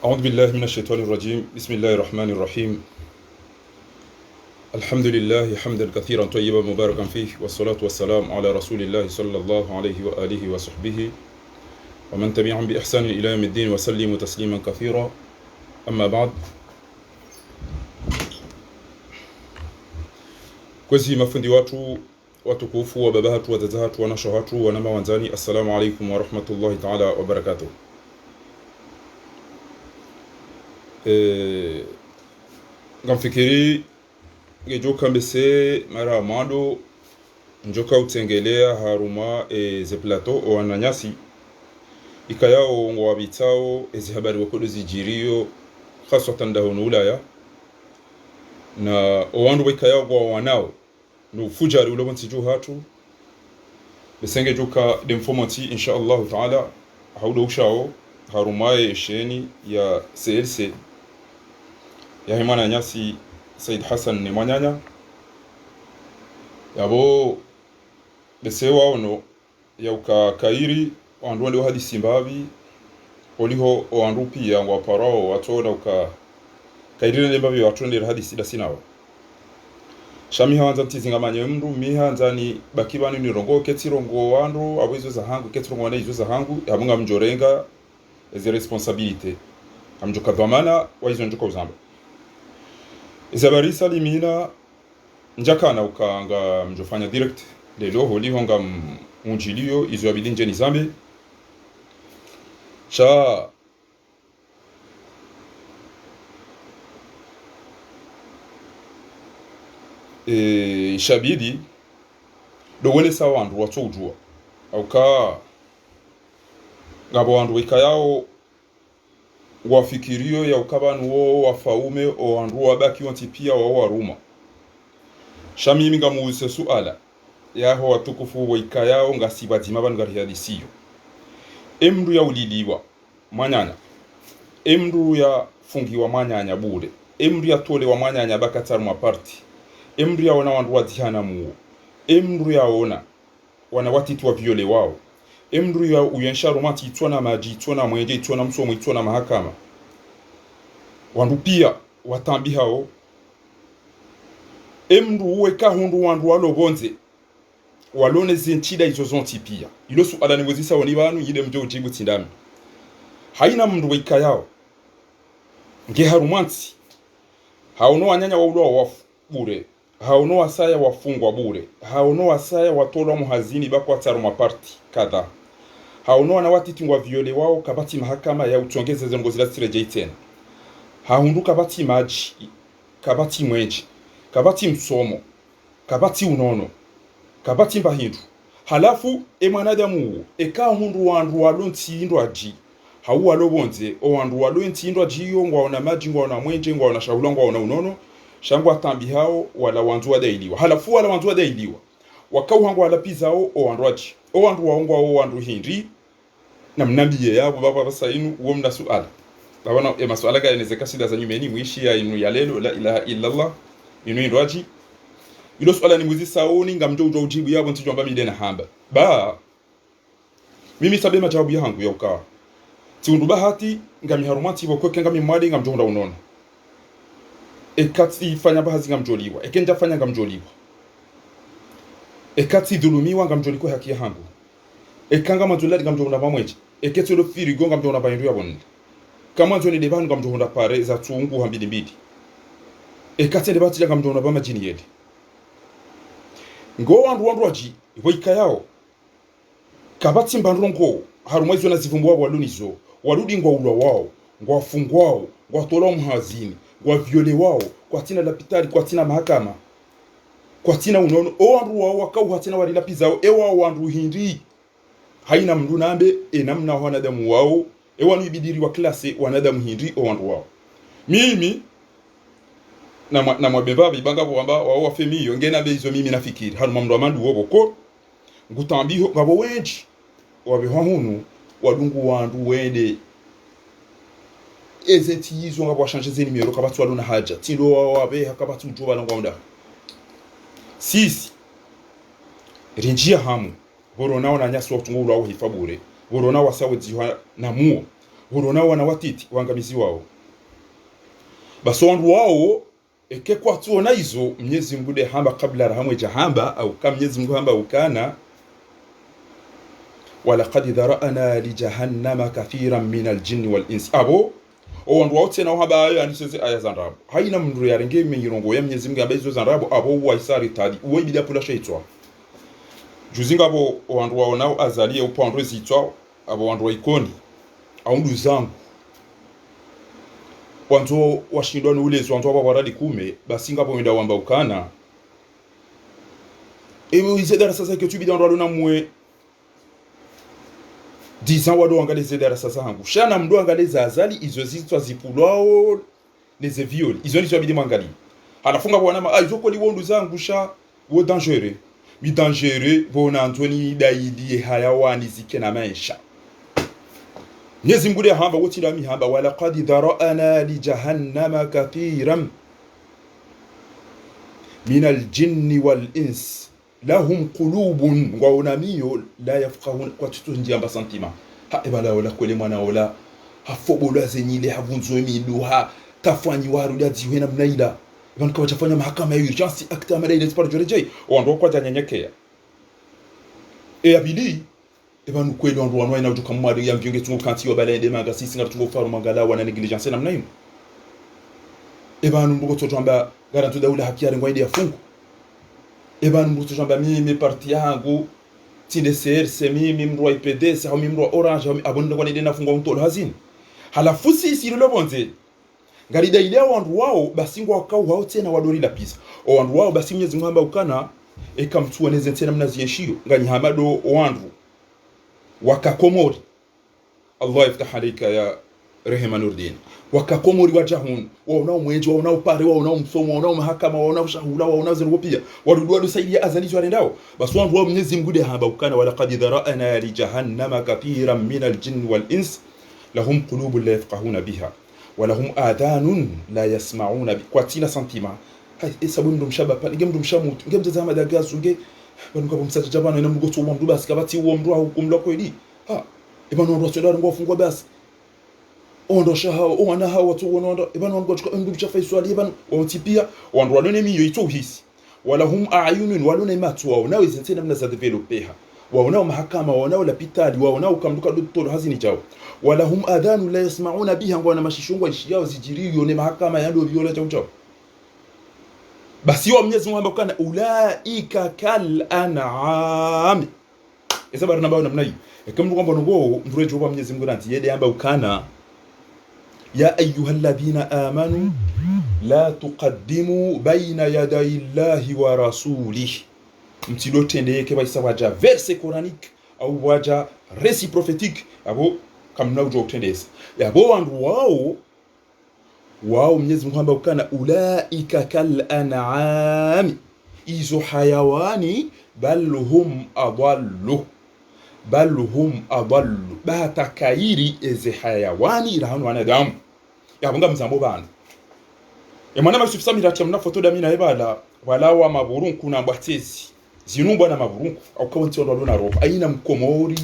أعوذ بالله من الشيطان الرجيم. بسم الله الرحمن الرحيم. الحمد لله حمدا كثيرا طيبا مباركا فيه، والصلاة والسلام على رسول الله صلى الله عليه وآله وصحبه ومن تبعهم بإحسان إلى يوم الدين وسلم تسليما كثيرا. أما بعد. Kwezi mafundi watu watukufu wa baba hatu wazazi hatu wanasho hatu wanama wanzani, assalamu alaikum wa rahmatullahi ta'ala wa barakatuh. Ngamfikiri ngejoka mbese mara amado njoka utengelea haruma ze plateau o ananyasi ikayao ngo wabitao ezi habari wakodo zijirio khaswatan dahonu ulaya na owandu wikayao ngo wanao no fujari ulobonti jo hatu besenge joka demfomati insha Allah ta'ala haudo ushao harumaye sheni ya CLC ya himana nyasi Said Hassan ni mwanyanya yabo besewa ono ya ukakairi wanduende hadi Simbavi oliho oandupi ya waparao watoda uka kairire nembavi watonde hadi sida sinawa shami hawanza tizingamanye mndu mihanza ni bakibani ni rongo ketirongo wandu abizo za hangu ketirongo wana izo za hangu yamunga mjorenga ezi responsabilite amjoka dhamana wa izo njoka uzamba Isabari salimina njakana ukanga mjofanya direct lelo holi honga munjilio izo abidinje nizambe cha shabidi dowele sa wandu watujua auka ngabo wandu wikayao wafikirio ya ukabanu wo wafaume o wandu wabaki wantipia wa waruma shamimi ngamuuse suala yaho watukufu wikayao ngasibadima banu garihadisiyo emru ya uliliwa manyanya emru ya fungiwa manyanya bure emru ya tole wa manyanya bakataru maparti emru ya wana wandu wadihana muo emru ya ona wana watitu wa viole wao emru ya uyensha romati itwana maji itwana mwenje itwana msomo itwana mahakama wandu pia watambi hao emru uweka hundu wandu walobonze walone zinchida izo zonti pia ilosu alaniwezisa wani banu yide mjo ujibu tindami haina mndu wika yao nge harumanti haono wanyanya wauloa wafu bure haono wasaya wafungwa bure haono wasaya watolwa muhazini bako wataru maparti kadha haono wana watitingwa viole wao kabati mahakama ya utongeze zengo zila sireje itena haundu kabati maji kabati mwenji kabati msomo kabati unono kabati mbahindu halafu emanadamu eka hundu wandu walonti indwaji hau walobonze o wandu walonti indwaji yo ngwaona maji ngwaona mwenje ngwaona shahula ngwaona unono shangwa tambi hao wala wanzu wadailiwa halafu wala wanzu wadailiwa wakauhangu wala pizao o wandu waji o wandu waongwa o wandu hindi na mnambiye yabo baba basainu uo mna suala babana ya masuala ga inezeka shida za nyumeni mwishi ya inu ya lelo la ilaha illa Allah inu indwaji ilo suala ni mwizi saoni ngamjo ujibu yabo ntijo amba midena hamba ba mimi sabe majawabu yangu ya ukawa tiundu bahati ngami harumati bokoke ngami mwadi ngamjo unda unono ekati fanya bahazi ngamjoliwa ekenja fanya ngamjoliwa ekati dhulumiwa ngamjoliko haki yangu ekanga mazuladi ngamjonda bamweje eketolo firigo ngamjonda bayindu yabonne kama nzoni debanu ngamjonda pare za tungu hambidi mbidi ekati debati ngamjonda bamajini yedi ngo wandu waji boika yao kabati mbandrongo harumwezo na zivumbu wabo walunizo waludi ngo ulwa wao ngo wafungwao ngo tola muhazini ngo viole wao kwa tina lapitali kwa tina mahakama kwa tina unono o wandu wao wakau hatina walila pizao ewa wandu hindi haina mndu nambe namna wanadamu wao wanu ibidiri wa klase wanadamu hindi o wandu wao mimi na mwabeba bibanga wamba wao wafemiyo ngena bezo mimi nafikiri hanu mamdu amandu wobo ko ngutambiho ngabo wenji wabeho hunu wadungu wandu wende ezeti yizo ngabo washanje zeni miyoro kabatu waluna haja tindo wabe hakabatu ujoba ngwanda sisi rinjia hamu borona ona nyasi watungu wa hifabure borona wasawe jiwa na muo horona wana watiti wangamizi wao basi wandu wao eke kwa tuona hizo Mwenyezi Mungu de hamba kabla rahamwe jahamba au kama Mwenyezi Mungu hamba ukana walaqad dhara'na li jahannama kathiran min al-jinni wal ins abo wandu wao tena hamba ayo aniseze aya zanrabu haina mndu yarenge mirongo ya Mwenyezi Mungu abazo zanrabu abo waisari tadi uwe bila pula shaitwa juzinga abo wandu wao nao azalie upandwe zitwa abo wandu wa ikoni au ndu zangu wanzo washindwa nulezo wanzo wabaradi kume basi ngapo wenda wamba ukana ewe izedara sasa ke tubi dans na mwe 10 ans wado angale zedara sasa hangu shana mdo angale zazali izo zitwa zipulwao les viol izo ni twabidi mangali halafunga bwana ma izo ko liwondu zangu sha wo dangereux mi dangereux bona Antoni daidi hayawani zikena maisha Mwenyezi Mungu hamba wote la mihamba wala qad dhara'na li jahannama kathiran min al-jinni wal ins lahum qulubun wa unamiyo la yafqahun kwa tutunjia sentiment ha ebala wala kwele mwana wala hafobola zenyile havunzo miduha tafanyi waru ya ziwe na mnaila ibana kwa chafanya mahakama ya urgence acte mala ile sport joreje ondo kwa tanyanyekea abili ebanu kweli wandu wanwa ina utuka mwadi ya mvyonge tungo kanti yobalende manga sisi ngatu tungo faru mangala wana negligence namna hiyo ebanu mbugo totamba garantu daula hakiare ngwaide ya fungu ebanu mbugo totamba mimi parti yangu TDCR mimi mrwa IPD sa mimi mrwa Orange abonde kwa nide na fungu mtolo hazini halafu sisi ile bonze ngarida ile wandu wao basi ngwa wakao wao tena wadori la pisa o wandu wao basi Mwenyezi Mungu ukana ekamtuwa neze tena mnazieshio ngani hamado wandu wakakomori Allah iftah alayka ya Rehema Nurdin wakakomori wajahun waonao mwenje waonao pare waonao msomo waonao mahakama waonao shahula waonao zingo pia wadudu saidia azali warendao basi wandu wa Mwenyezi Mungu hamba ukana wala qad dhara'na li jahannama kathiran min al-jinn wal ins lahum qulubun la yafqahuna biha wa lahum adhanun la yasma'una bi kwa tina sentiment hay esabu ndo mshaba pale ngemdo mshamutu ngemtazama dagasu nge banu kwa msata jabana ina mgoto wa mdu basi kabati uo mdu hukumlo kweli ha ibano ndo tsodara ngo fungwa basi ondo shaha ona hawa tu wonondo ibano ngo chiko mdu chafa iswali ibano wotipia wandu walone miyo ito hisi wala hum a'yunun walone matu wao nawe zentena mna za developeha waonao mahakama waonao lapitali waonao kamduka dotoro hazini chao wala hum adhanu la yasma'una biha ngwana mashishungwa ishiyao zijiriyo ne mahakama yando viola chao basi wa Mwenyezi Mungu ambao ulaika kal an'am esa barana bao namna hii kama kwamba ngo mvurejo wa Mwenyezi Mungu nanti yede ambao kana ya ayyuhalladhina amanu la tuqaddimu baina yaday Allahi wa rasulihi mtilo tendeke baisa waja verse coranique au waja récit prophétique abo kamna ujo tendese yabo wandu wao Mwenyezi Mungu ambao kana ulaika kal an'am izo hayawani bal hum adallu batakairi eze hayawani rahanu wanadamu yabunga mzambo bana emana masufisa mirati mna foto da mina ebala wala wa maburunku kuna mbwatezi zinumba na maburunku au kawanti ndo na roho aina mkomori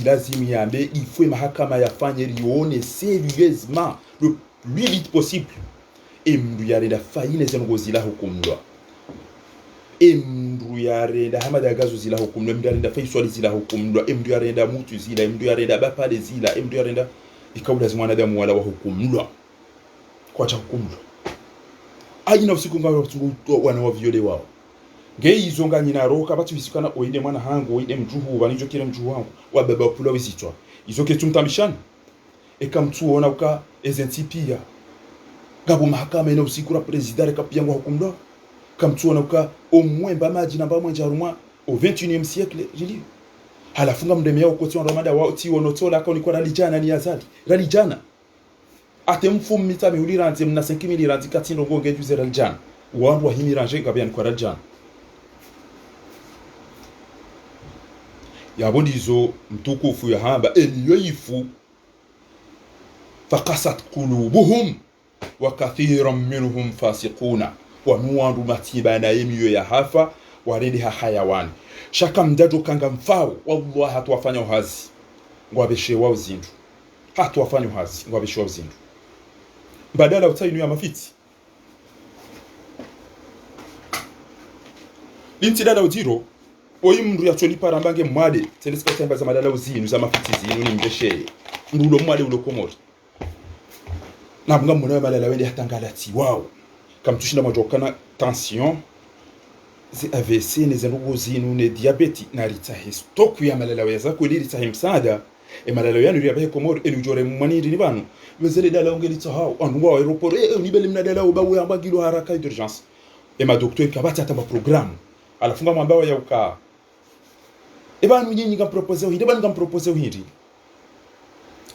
lazima yambe ifwe mahakama yafanye rione sérieusement le plus vite possible emdu yarenda faine zengo zila hukumlwa emdu yarenda hamada gazo zila hukumlwa emdu yarenda faiswali zila hukumlwa emdu yarenda mutu zila emdu yarenda bapale zila emdu yarenda ikawula zimwanadamu wala wa hukumlwa kwa cha hukumlwa aina usiku ngawa wana wa viole wao ngeizo nganyina roka batu bisikana oinde mwana hangu oinde mjuhu banijo kile mjuhu wangu wa baba pula wizitwa izo ke tumtamishana ekamtuona uka ezentipia gabo mahakama ina usiku la president kapiyangwa hukumdo kamtuona uka omwemba maji namba mwenja rumwa au 21e siècle jili halafunga mdemea ukoti wa ramada wa ti wonotola akaoni kwa ralijana ni azali ralijana atemfum mitami uliranze mna 5000 randi katindo ngonge juze ralijana wandu wa himiranje gabian kwa ralijana yabondizo mtukufu ya hamba eliyoifu faqasat qulubuhum wa kathiran minhum fasiquna wa nuwandu matibana yemiyo ya hafa warende hayawani shaka mdajo kanga mfao wallahi hatuwafanya uhazi ngwabeshe wao zindu hatu wafanyo hazi ngwabishwa zindu badala utainu ya mafiti linti dala ujiro oyi mndu ya choni parambange mwade tenisika temba za madala uzinu za mafiti zinu ni mbeshe mndu ulo mwade ulo komori na mga mwana malala wende hatangalati wow kamtushinda majokana tension zi AVC ne zendugo zinu ne diabeti na ritahe stoku ya malala weza kweli ritahe msaada malala yanu ya bahe komori eni ujore mwani ni banu wezele dala ungeli tahao andu wa aeroport ni bele mna dala ubawe amba gilo haraka d'urgence ma docteur kabati atamba programme alafunga mwambawa ya uka banu nyinyi ngam propose hidi banu ngam propose hidi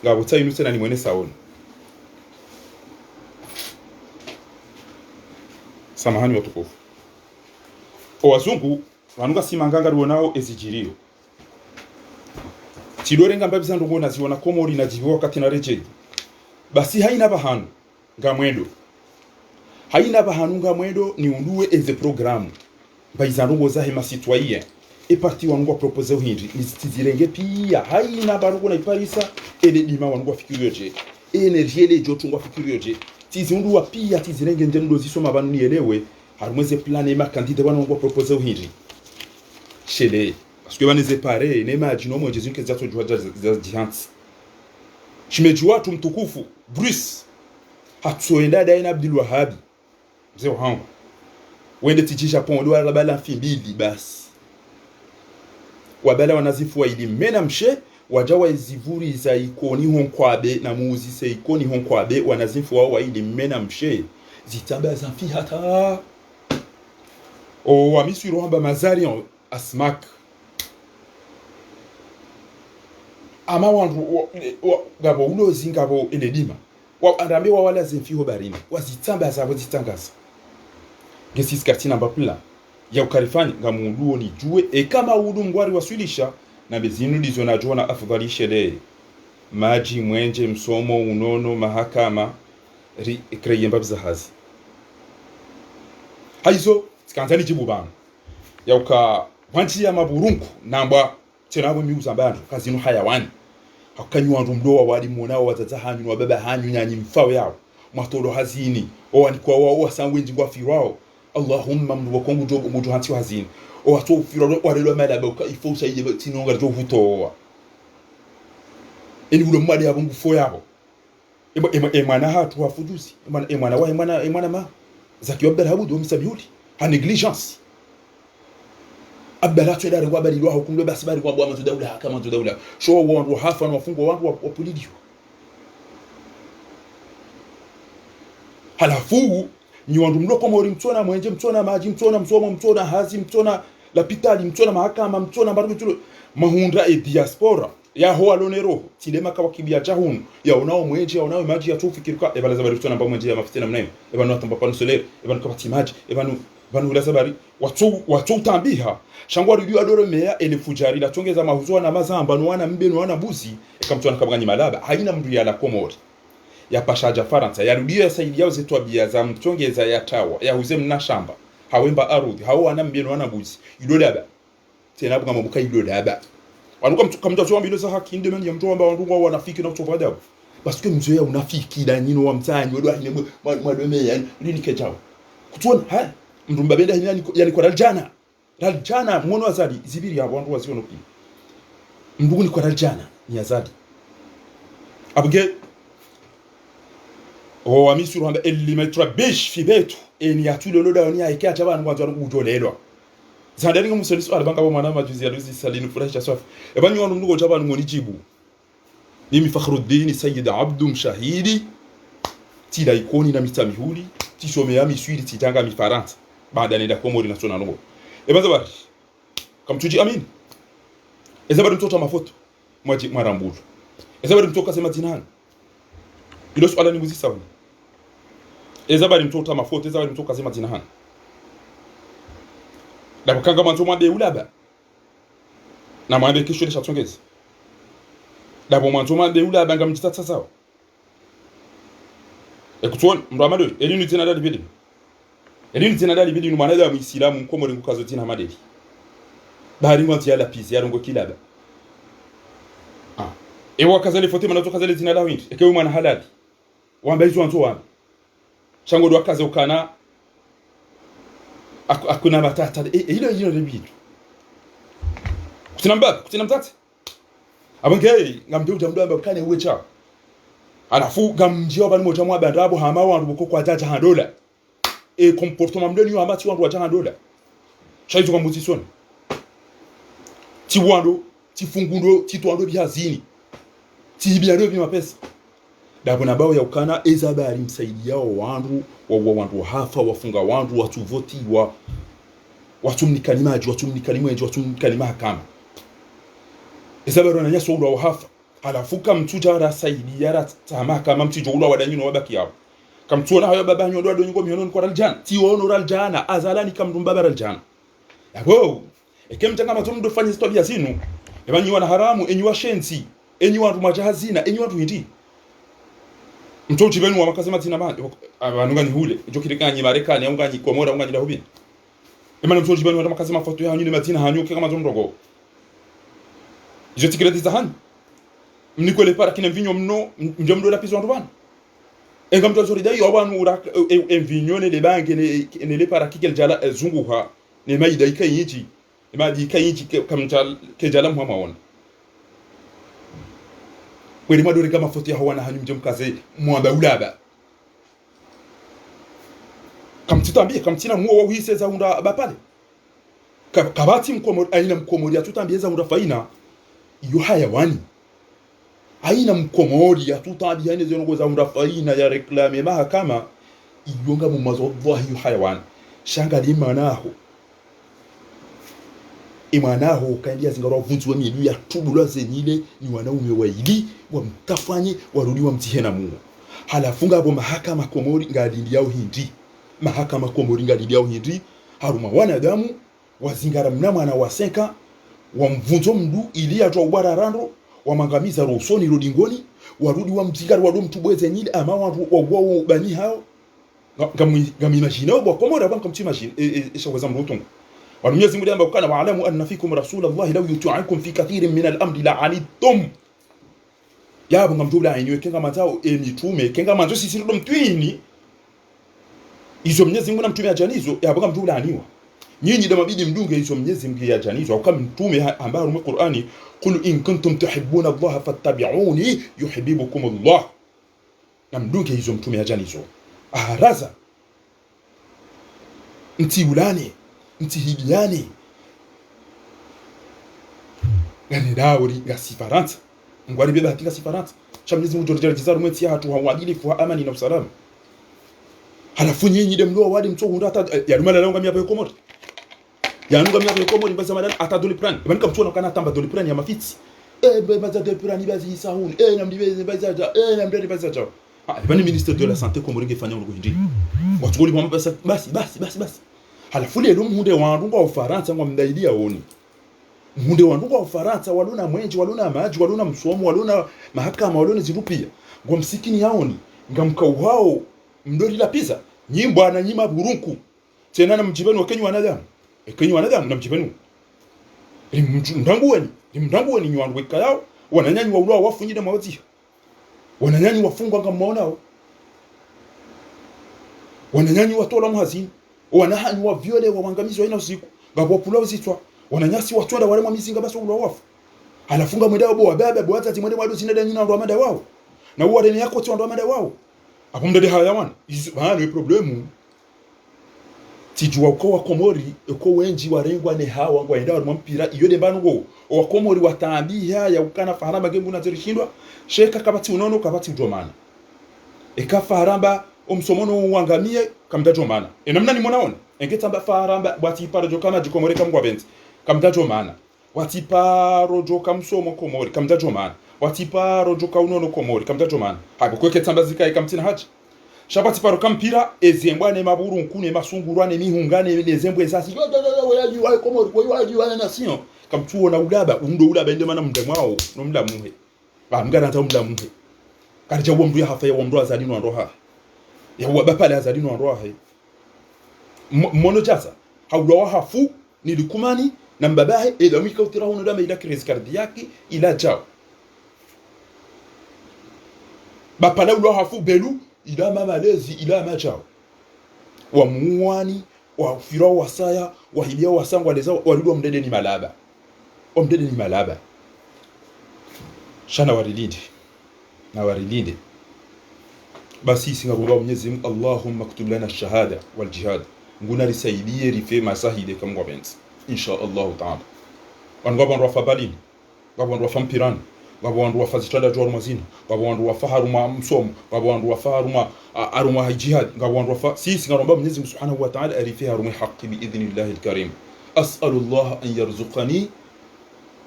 ngabo tsayi nusena ni mwene saoni samahani watukufu wazungu vanuka simanganga ruonao ezijirio tidorenga mbabiza ndongo naziona komori na jivo wakati na rejedi basi haina bahanu ngamwendo ni unduwe eze programu mbaiza ndongo zahe masitwaye parti wanunga propose uhindi nizirenge pia haina barugo na iparisa ele dima wanunga fikirioje energie ele jotu ngwa fikirioje tizundu wa pia tizirenge ndendo zisoma banu nielewe harumweze plane ma kandida wanunga propose uhindi shele parce que baneze pare ne imagine mo Jésus keza to jwa za jihants shimejua tu mtukufu Bruce hatuenda daina Abdul Wahhab mzee wangu wende tijisha pondo wala bala mbili basi wabala wanazifu wa ili mena mshe wajawa izivuri za ikoni honkwabe na muuzi se ikoni honkwabe wanazifu wa ili mena mshe zitamba za fi hata o wamisu rohamba mazari asmak ama wandu gabo ulo zingabo eledima wa andambe wa wala zemfiho barini wazitamba za wazitangaza gesi skati namba pula ya ukarifani ngamunduo ni jue kama udu ngwari wasulisha na bezinu lizo na jona afudhali shele maji mwenje msomo unono mahakama kreye mbabza hazi haizo sikanzani jibu bana ya uka wanchi ya maburunku namba tenabo miuza bandu kazinu hayawani hakanywa ndumdoa wali monao wazaza hanyu wa baba hanyu nyanyi mfao yao matolo hazini wani kwa wao sangwenji ngwa firao Allahumma mdu wakongu jobu mudu hanti hazini watu firao warelo malaba ka ifo sayide tinonga jo hutowa eni ulo mwade abungu fo yabo emana hatu wafujuzi emana ma zaki wabdal habudu msabihuli ha negligence abdala tweda rwa bali lwa hukumu basi bali kwa bwa mtu daula kama mtu daula sho wandu hafa na wafungwa wandu wa polidio halafu ni wandu mloko mori mtona mwenje mtona maji mtona msomo mtona hazi mtona lapitali mtona mahakama mtona mbarugo mahunda diaspora ya ho alonero tilema kwa kibia jahun ya unao mwenje unao maji ya tufikiruka ebalaza bali mtona mba mwenje ya mafitena mnayo ebanu atamba pano solaire ebanu kwa timaji ebanu banu lazabari watu tambiha shangwa ridu adoro meya ele fujari la tongeza mahuzo na mazamba no wana mbenu wana buzi ekamtwana kabwanyi malaba haina mndu ya la komori ya pashaja faransa ya rudio ya saidi yao zetu abia za mtongeza ya tawa ya huze mna shamba hawemba arudhi hawo wana mbenu wana buzi idolaba tena bunga mabuka idolaba wanuka mtu wa mbilo za haki inde meni ya mtu amba wanunga wanafiki na kutoka adabu parce que mzoea unafiki da nino wa mtanyi wedo ahine mwadome yani lini kejao kutuona ha mrumba benda yani kwa raljana mwono azali zibiri ya wandu waziona pi mbugu ni kwa raljana ni azali abuge o amisuru hamba elimetra bish fi betu eni atulo loda oni aike acha bantu wanzu ujolelwa zandani ngumusoliso alibanga bo mwana majuzi ya luzi salinu furahisha swafi ebanyu wandu mnugo chaba ngoni jibu mimi Fakhruddin Sayyid Abdum Shahidi tida ikoni na mitamihuli tisome ya miswiri titanga mifaransa baada nenda komori na sona ngo ebanza bari kamtuji amin ezabari mtoto mafoto mwaji marambulu ezabari mtoto kasema tinana ilo swala ni muzisa wana ezabari mtoto mafoto ezabari mtoto kasema tinana da kanga manzo mwade ulaba na mwade kisho lisha tongeza da manzo mwade ulaba ngamjitata sawa ekutuona mndo amado elini tena dali bidi elini tena dali bidi numana da muislamu mkomori ngukazo tina madeli bari ngwanti ya lapisi ya rongo kilaba ewa kazale fote manazo kazale zina la winti ekewe mwana halali wamba hizo anzo wamba chango do kaze ukana akuna batata hilo lebitu kutina mbaba kutina mtati abange ngamdo jamdo kane wecha alafu gamjio bani moja mwa bandabo hama wandu boko kwa jaja handola comportement mdeni yo amati wandu wa jaja handola shaizo kwa muzisoni ti wando ti fungundo ti twando byazini ti byaro bi mapesa dabona bao ya ukana ezabari msaidia wandu wandu hafa wafunga wandu watuvoti watumnikani maji watumnikani mwenje watumnikani mahakama ezabari wananya soura wa hafa halafu kamtuja rasaidia ratama kama mtijo ula wadanyino wabaki yao kamtuona hayo baba nyodo adonyo miono kwa raljana ti wono raljana azalani kamdumba raljana yabo ekemtanga matondo fanya historia zinu ebanyi wana haramu enyi washenzi enyi wantu majahazina enyi wantu hindi mtoto benu wa makasema tina bandi abanunga ni hule ijo kirekanyi Marekani aunga ni Komora aunga ni Lahubini emana mtoto benu wa makasema foto ya nyine matina hanyuke kama zondogo ijo tikredi za hani mnikole para kina mvinyo mno njomdo la pizo ndobana enga mtoto zori dai obanu ura envinyo ne bange ne le para kikel jala zunguha ne mai dai kai yiji ma di kai yiji kamtal ke jala mu maona kweli madore kama foto ya hawana hanyu mjomkaze mwamba ulaba kamtitambie kamtina muo wa hise za unda bapale kabati mkomori aina mkomori atutambie za unda faina iyo hayawani aina mkomori atutambie aina zongo za unda faina ya reklame mahakama iyonga mu mazodwa hiyo hayawani shanga limanaho imanaho kandi yazingaro vuntu wa milu ya tubula zenile ni wanaume waili wamtafanye warudi wa mtihena Mungu halafunga abo mahakama Komori ngadindi yao hindi mahakama Komori ngadindi yao hindi haruma wanadamu wazingara mnamwana wa senka wa mvunzo mdu ili atwa ubara rando wamangamiza rosoni rodingoni warudi wa mzingara wado mtubwe zenile ama wao bani hao ngamimagine obo Komori abanka mtimagine eshawaza mrutongo Mwenyezi Mungu amba kana wa'lamu anna fikum rasulallahi law yuti'ukum fi kathirin min al-amri la'anittum yabo ngamjula ayiwe kenga mazao emitume kenga manzo sisi ndo mtwini izo Mwenyezi Mungu namtume ajanizo yabo ngamjula aniwa nyinyi ndo mabidi mdunge izo Mwenyezi Mungu ya ajanizo au kama mtume ambao mu Qur'ani qul in kuntum tuhibbuna Allah fattabi'uni yuhibbukum Allah namdunge izo mtume ajanizo aharaza ntiulane ntihigiane ngani dauri ngasifaranta ngwari beba hakika sifaranta chamnizi mujorjera jizaru mweti hatu hawadilifu wa amani na usalama halafu nyinyi demlo wadi mtsohunda hata yarumala longa miya Komori yanunga miya Komori mbaza madana ata doliprani banika mtona kana tamba doliprani ya mafiti baza doliprani bazi sahuni namdibeze bazaja namdere bazaja bani ministre de la santé Komori ngefanya ngo hindi watugoli mwamba basi halafu lelo munde wandu kwa Ufaransa ngo mdaidia oni munde wandu kwa Ufaransa walona mwenji walona maji walona msomo walona mahakama walona zirupia ngo msikini yaoni ngamka wao mdori la pizza nyimbo na nyima burunku tena na mjibenu wa Kenya wanadamu Kenya wanadamu na mjibenu mdanguweni ni wandu weka yao wananyanyi wa ulwa wafunyide mawati wananyanyi wafungwa ngamona wananyanyi watola mhazini wanahanyi wa viole wa wangamizi wa ina usiku ngabo pula uzitwa wananyasi watwenda wale mizinga basi ulo wafu alafunga mwenda wabo wababa bwata timwende mwado sinada nyina ndo amada wao na uwa deni yako ndo amada wao hapo mdade hayawan bana problemu tijua uko wa Komori uko wenji warengwa ne hawa ngo enda wa mpira iyo de bango wa Komori watambia ya ukana faramba gembu na zirishindwa sheka kabati unono kabati udomana ekafaramba omsomono wangamie kamdajo mana enamna ni mwonaona engetamba faramba bwatipa rojo kama jikomore kamgwa benti kamdajo mana watipa rojo kamsomo Komori kamdajo mana watipa rojo kaunono Komori kamdajo mana hapo kweke tamba zikai kamtina haji shabati paro kampira ezembwa ne maburu nkune masungurwa ne mihungane ne zembwe sasi waji wa Komori waji wa nation kamtuona ulaba undo ulaba ende mana mndemwao no mdamuhe bamgana ta mdamuhe karija wo mdu ya hafa ya wo mdu azali no ndoha ya wabapale azalino andoa hai mono jasa hawlo hafu nilikumani na mbabahe ila mika utira hono dama ila crise cardiaque ila jao bapala ulo hafu belu ila mamalezi ila machao wa muwani wa firao wasaya wa hilia wasangwa leza walidwa mdede ni malaba mdede ni malaba shana warilinde na warilinde basi singabomba Mwenyezi Mungu Allahumma kutub lana ash-shahada wal jihad nguna risaidie rife masahide kama gwabenzi insha Allah taala wangu bandu wafabalini bandu wafampirani bandu wafazitada jor mazina bandu wafaharuma msomo bandu wafaharuma aruma jihad bandu wafa sisi ngaromba Mwenyezi Mungu Subhanahu wa Ta'ala arife haruma haqqi bi idhnillah al-karim as'alu Allah an yarzuqani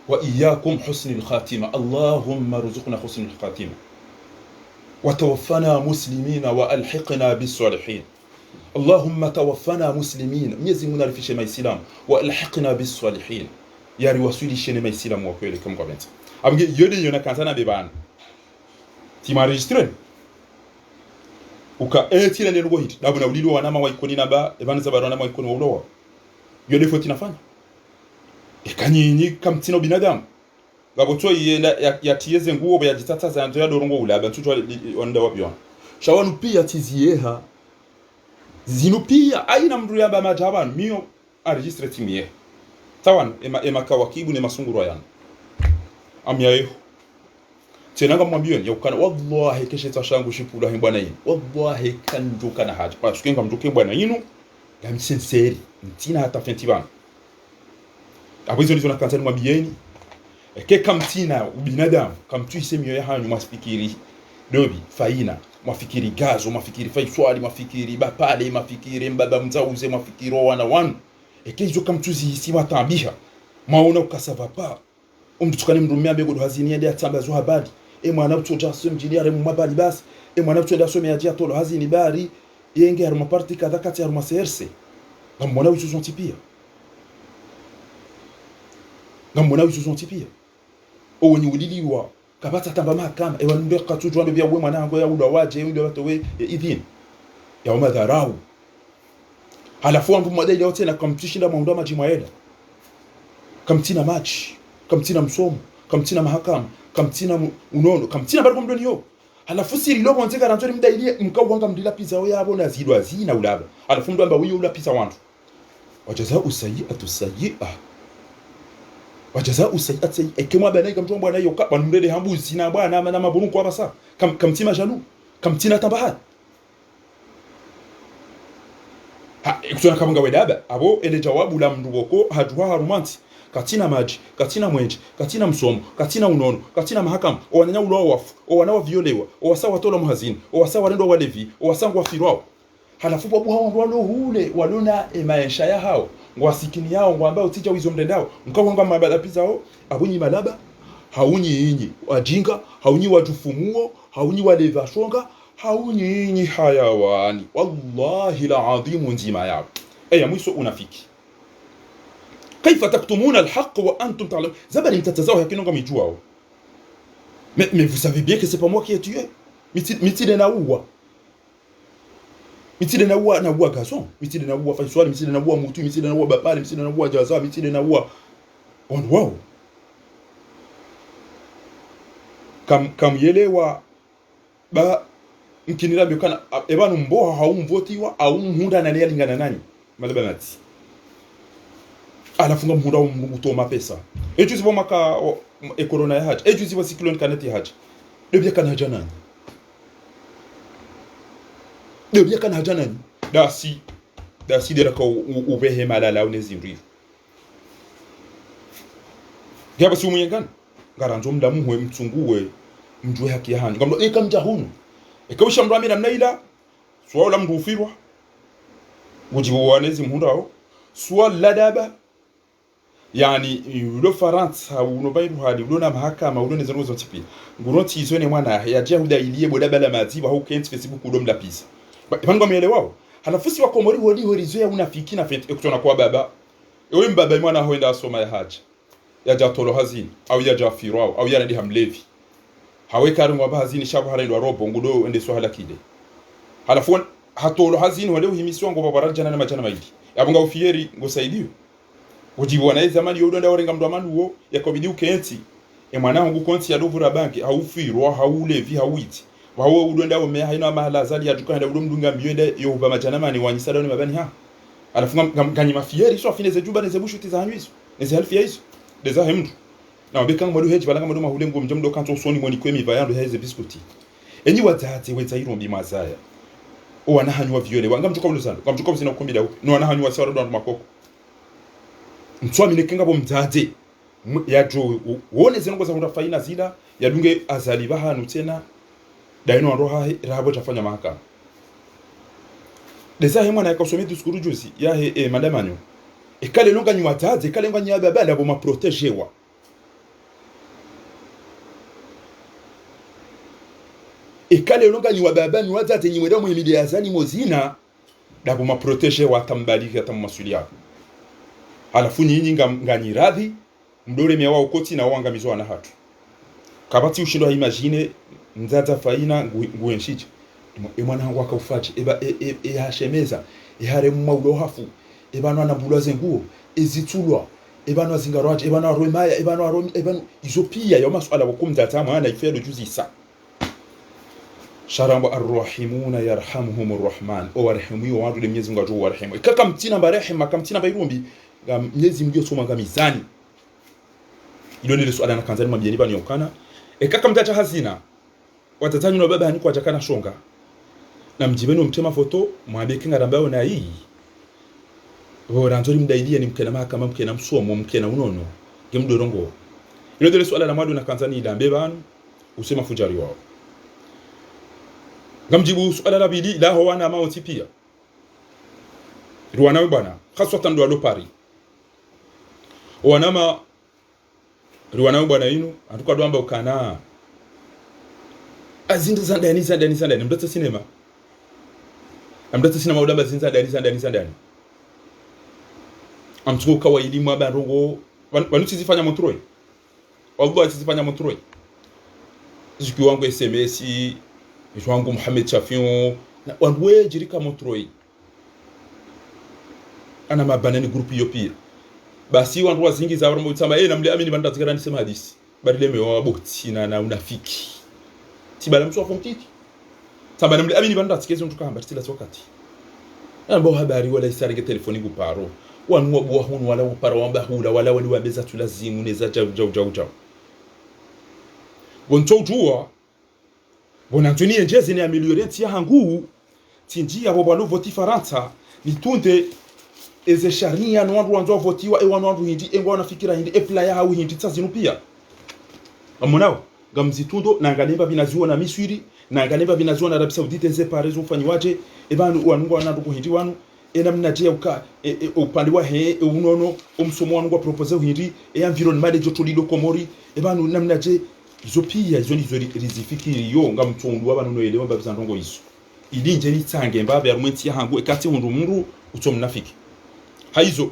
wa iyyakum husn al-khatima Allahumma rzuqna husn al-khatima وتوفنا مسلمين والحقنا بالصالحين اللهم توفنا مسلمين Mwenyezi Mungu arifishe maislam والحقنا بالصالحين yari wasuli shene maislam wa kweli kama gwabenza amge yode yona kansana bebana ti enregistré uka etira ne lugo hit dabuna ulilo wanama wa ikoni naba ebana za barana wa ikoni wa ulowa yode foti nafanya ekanyinyi kamtino binadamu gaboto yenda yatiyeze nguo ya jitata za ndoya dorongo ulaba ntutwa wanda wabiona shawanu pia tizieha zinu pia aina mndu yamba majaban mio registre timie tawan ema kawakibu ne masunguro yana amyayo tena mwambioni yakana wallahi keshe tashangu shipula himbwana yinu wallahi kanduka na haja pa sukenga mduke bwana yinu gami sincere ntina hata fentibana abizo lizo na kansani mwabieni ke kamtina ubinadamu kamtuise mioyo hanyu mafikiri dobi faina mafikiri gazo mafikiri faiswali mafikiri bapale mafikiri mbaba mzauze mafikiri wana wanu hizo kamtuzi hisi watambiha maona ukasava pa umtukane mrumia bego do hazini ende atamba zo habari mwana utoja so mjili are mu mabali basi mwana utoja so meaji atolo hazini bari yenge haruma parti kadha kati haruma serse ngamona uzo tipia ngamona uzo tipia owenye uliliwa kabata tamba mahakama ewanumbe katujwa ndo bya we mwanango ya uda waje ndo watowe idhin ya umadharau halafu ambu mwadai yote na kamtishinda maondo majima yeda kamtina match kamtina msomo kamtina mahakama kamtina unono kamtina bariko mdoni yo halafu siri lobo nzeka rantori mdailie mkawanga mdila pizza yabo na zidwa azina ulaba halafu ndo amba wiyo ula pizza wantu wajazaa sayyi'atu sayyi'ah wajazaa sayyi'at ekemwa bana ikamtomba bwana yo kaba mrede hambuzi na bwana na mabunu kwa basa kamtima jalu kamtina tabahat ha ikutona kabanga wedaba abo ele jawabu la mndugoko hadwa harumanti katina maji katina mwenji katina msomo katina unono katina mahakama wananya ulo wafu wanawa violewa wasawa tola muhazini wasawa rendo walevi wasangwa firao halafu babu hao ndo hule walona maisha ya hao ngwasikini yao ngwamba utija wizo mdendao mkawanga mabala pizza hao abunyi malaba haunyi yinyi wajinga haunyi watufumuo haunyi waleva shonga haunyi yinyi hayawani wallahi la adhimu nzima yao mwiso unafiki kaifa taktumuna alhaq wa antum ta'lamun zabali mtatazao yakinonga mijuao mais vous savez bien que c'est pas moi qui ai tué mitide na uwa mitide na uwa gason mitide na uwa faiswali mitide na uwa mutu mitide na uwa bapale mitide na uwa jaza mitide na uwa wow kam yelewa ba mkinira bikana ebanu mboha haumvotiwa au mhunda nani alingana nani malaba mati alafunga mhunda umutoma pesa ejuzi bomaka corona ya haji ejuzi wa cyclone kanati haji lebya kana haja nani lebya kana haja nani dasi dera ko ubehe malala unezimri gaba si umuyengana ngaranzo mdamu hwe mtsunguwe mjwe haki ya hanyu ngamdo ekamja hunu ekawusha mramira mnaila swala mrufirwa ujibu wanezi mhundao swala ladaba yani lo faransa uno bairu hadi ulona mahakama ulone zerozo tipi nguroti izone mwana ya jahuda iliye bodaba la maziba au kent Facebook ulom la pisa bango mielewa halafusi wa komori hodi horizoya unafiki na fete ekutona kwa baba ewe mbaba mwana hoenda asoma ya haja ya jatolo hazini au ya jafirao au ya ndi hamlevi hawe karu wa hazini shabu haraindwa robo ngudo ende swala kide halafu hatolo hazini wale uhimiswa ngo babarajana na majana maidi yabunga ufieri ngo saidiyo ujibu na zamani yodo nda orenga mdwamanu wo yakobidi ukenti mwana wangu konti ya dovura banki haufirwa haulevi hauiti wawo udonda ume haina mahala zali atukana udo mdunga mbiyende yo ba majana mani wanyisada ni mabani ha alafu ganyi mafieri so afine ze juba ne ze bushuti za hanwizo ne ze halfia hizo deza hemdu na wabeka ngamo heji balanga maduma hulengo mjamdo kanto soni moni kwemi bayando heze biskuti enyi watate weza irombi mazaya o wanahanywa viole wanga mtuka uluzando kwa mtuka uzina kumbida upe no wanahanywa sawa ndo makoko mtswami nekenga bo mtate ya jo wone zenongo za hunda faina zila ya dunge azali bahanu tena daino roha rabo tafanya mahakama deza hemwa na yakasomia diskuru juzi ya mandamanyo ekale longa nywa taze ekale longa nywa baba ndabo ma protegewa ekale longa nywa baba nywa taze nyimweda mu imidia zani mozina ndabo ma protegewa tambalika tamasulia alafu nyinyi nganyiradhi mdole mewa ukoti na wanga mizo na hatu kabati ushindwa imagine nzaza faina nguenshije mwana wangu akaufaje hashemeza hare maulo hafu ebana nambulwa zenguo ezitulwa ebana zingarwaje ebana roemaya ebana izopia yo maswala bokumdata mwana ifero juzisa sharamba arrahimuna yarhamuhumur rahman o warhamu wa watu le Mwenyezi Mungu atu warhamu kaka mtina barehema kamtina bairumbi Mwenyezi Mungu soma ngamizani ilo ni swala na kanzani mabieni bani yokana kaka mtacha hazina watatanyu na baba hani kwa chakana shonga na mjibeni mtema foto mwambie kinga rambayo na hii bora ntori mdaidia ni mkena mahakama mkena msomo mkena unono gemdorongo ilo dele swala la mwadu na kanzani idambe banu usema fujari wao ngamjibu swala la bidi la hawana mauti pia ruwana bwana haswatan ndo alopari wanama ruwana bwana inu atuka doamba ukana azinda zandani mdata sinema amdata sinema udamba zindani amtuka wa elimu abarongo wanuti zifanya montroi wallahi zifanya montroi ziki wangu SMS wangu Muhammad Chafion wanwe jirika montroi ana mabanani group hiyo pia basi wandu wazingi za warmo tsama namle amini banda tikana nisema hadisi badile mewa boti na unafiki tibala mtu afomtiki taba namle amini banda tikeze mtu kamba tila wakati ambo habari wala isarige telefoni guparo wanwa bwa hunu wala uparo wamba hula wala wali wabeza tulazimu neza jau bonto jua bona Anthony njeze ne ameliorate ya hangu tinjia bo balo voti Faransa nitunde eze sharia no wandu votiwa wandu hindi wana fikira hindi playa hawo hindi tsazinu pia amonao gamzitundo na ngalemba binaziwa na Misiri na ngalemba binaziwa na Arabia Saudite nze parezo mfanyiwaje ebanu wanungu wanadu hindi wanu namna je uka upande wa unono umsomo wangu wa propose hindi environment jo tolilo komori ebanu namna je izo pia izo rizifikiri yo ngamtundu abantu no elewa babizandongo izo ilinje litsange mbabe yarumenti yahangu ekati hundu mundu utomnafiki haizo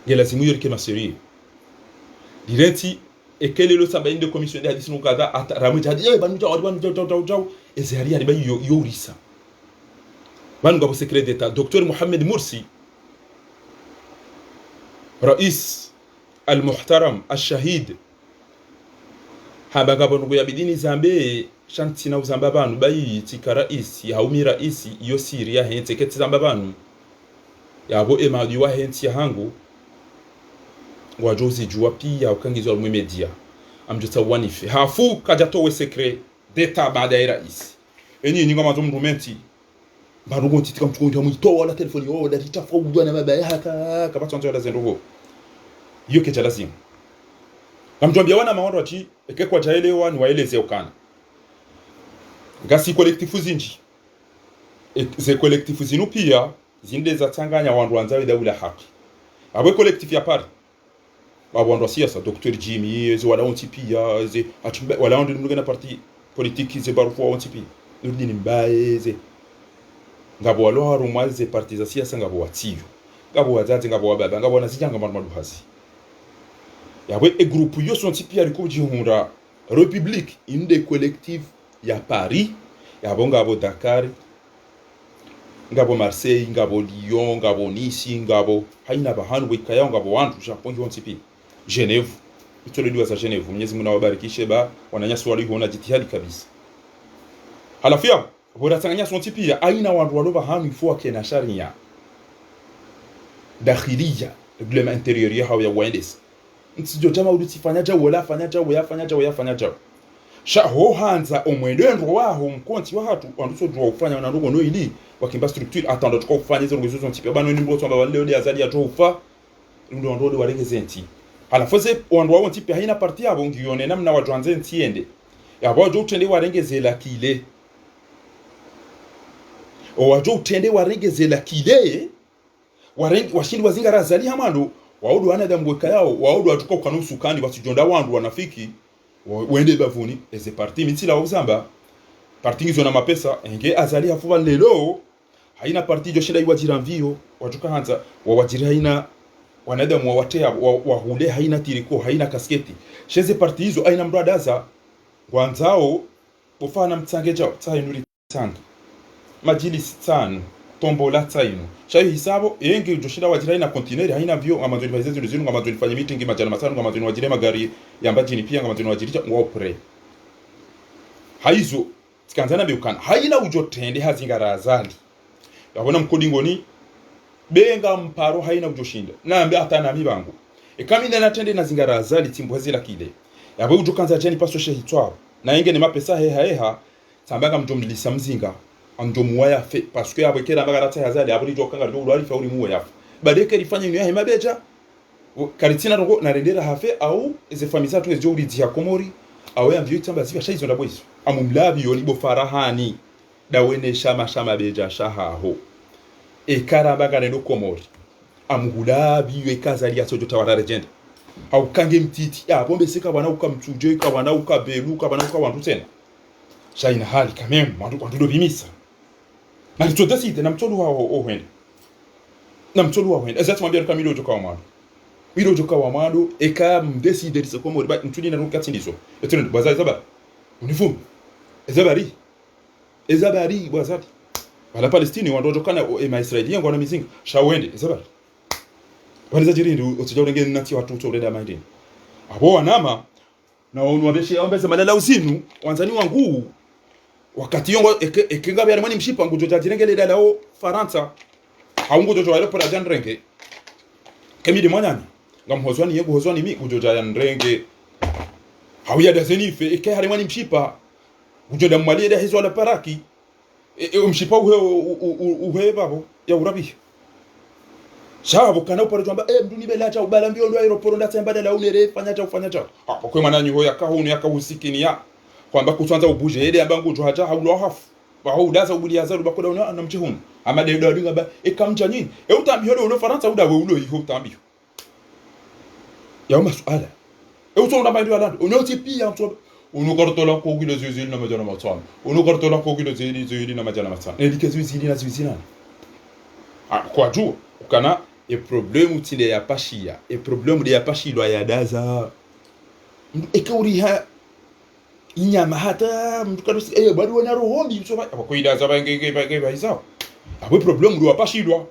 yelazimu yorike masiri direti ekele lo samba inde commission de hadisi no kaza ataramuja hadi banu jaw ezari ari bayo yorisa banu gabo secret d'état docteur Mohamed Morsi rais المحترم الشهيد habaga bonu ya bidini zambe shanti na uzamba banu bayi tikara isi haumira isi iyo Syria hente keti zamba banu yabo emadi wa henti hangu wajozi jua pia ukangizwa mu media amjota wanife hafu kaja towe secret d'état baada ya rais enyi ninga mazo mrumenti barugo titika mtuko mu to wala telefoni wala titafaudwa na mabaya haka kabatu nzo lazendo hiyo kecha lazima namjambia wana maondo ati ekekwa jaelewa ni waeleze ukana ngasi kolektifu zinji ze kolektifu zinu pia zinde za tanganya wandu wanzawe daula haki abwe kolektifu ya pari wandu siasa Dr. Jimmy ze wala onti pia ze atumbe wala ondu mlugana parti politique ze barufu onti pia ndini mbaye ze ngabo walo harumwa ze parti za siasa ngabo watiyo ngabo wazazi ngabo wababa ngabo wanazijanga marumalu hasi yawe e groupe yo son tipi ya riko jihunda République inde collective ya Paris yabo ngabo Dakar ngabo Marseille ngabo Lyon ngabo Nice ngabo haina bahanu wikaya ngabo wantu Japon yo tipi Genève itole dua za Geneva. Mwenyezi Mungu awabarikishe ba wananyasi waliona jitihadi kabisa. Halafu ya bora tanganya sonti pia aina wandu walova hamu ifua kena sharia dakhiliya reglement intérieur ya hawa ya wendes ntijo jama ulitifanya jawo la fanya jawo sha ho hanza omwendendo waho mkonti wa hatu wanduso dwa kufanya na ndogo no ili wakimba structure attendre tukao kufanya hizo nguzo sonti pia bano ni mbo twamba wale azali ya tofa ndo warengeze nti halafu ze wandu wao nti pia haina parti yabo ngione namna wajwanze ntiende yabo jo tende warengeze la kile wajo utende warengeze la kile washindi wazinga razali hamando waudu wanadamu weka yao waudu watuka ukanusu kandi wasijonda wandu wanafiki wende bavuni eze parti mitila uzamba parti ngizo na mapesa enge azali hafuva lelo haina parti jo shinda iwajira mvio watuka hanza wawajira haina wanadamu wawatea wahule haina tiriko haina kasketi sheze parti hizo haina mbradaza wanzao ufana mtsangeja tsainuri tanga majilisi tano tombola tsaino shayo hisabo yenge joshira wajira ina container haina vyo amazoni bazezo nzino ngamazoni fanya meeting majana masano ngamazoni wajire magari yambajini pia ngamazoni wajirija ngopre haizo tikanzana beukana haina ujotende hazinga razali yabona mkodingoni benga mparo haina ujoshinda naambe atana mibango ekamina natende nazinga razali timbwazila kile yabo ujokanza jeni paso shehitwaro na yenge ne mapesa heha tambanga mjomlisa mzinga andomuwa fe parce que abekera magarata yazali aburi jokanga ndo lwali fa uri muwa yafa badeke rifanya nyo hema beja karitina rongo narendera hafe au eze famisa tu ejo uri dia komori awe amvyo tamba ziba shaizo ndabwezo amumlabi yoli bo farahani dawene shama beja shahaho ekaramba ndo komori amuhulabi yekazali yasojo tawara regenda au kange mtiti ya bombe sika bana ukamchuje ka bana ukabelu ka bana ukawandu tena shaina hali kamem wandu bimisa na litodasite na mtolu wao ohwende na mtolu wao ohwende ezati mwambia kamilo joka wa mwadu wilo joka wa mwadu eka mdeside lisa komo riba ntuni na rukati ndizo etune bazazi zaba unifumu ezabari bazati wala Palestine wandu jokana ema Israeli yangu wana mizinga shawende ezabari waliza jirindi otija urenge nati watu urenda mindini abo wanama na onu wabeshe ombeze malala usinu wanzani wangu wakati yongo ekenga bya mani mshipa ngujo jajirengele dalao Faransa haungo jojo wale pora janrenge kemidi mwanani ngamhozwani yego hozwani mi ngujo janrenge hawya dazenife eke hari mani mshipa ngujo damwali da hizo la paraki mshipa uhe babo ya urabi shabo kana pora jamba mduni bela cha ubala mbio ndo aeroport ndatsemba dala unere fanya cha hapo kwa mwananyi ho yakahunu yakahusikini ya kwamba kutwanza ubuje ede ambangu johaja haulo hafu baho udaza ubuliaza rubakoda una namchihunu amade udadinga ba ekamja nyini utambi holo uno Faransa udawe ulo iho utambi ya masuala uto una maindu alando uno tipia mto uno kortola ko gilo zizili na majana matano uno kortola ko gilo zizili na majana matano elikezo zizili na zizina kwa juu ukana problemu tinde ya pashia problemu de ya pashilo ya daza ekauriha inyama hata mtukarusi bado wana rohombi so abakoida za bangenge baizao abo problemu ndo apashilwa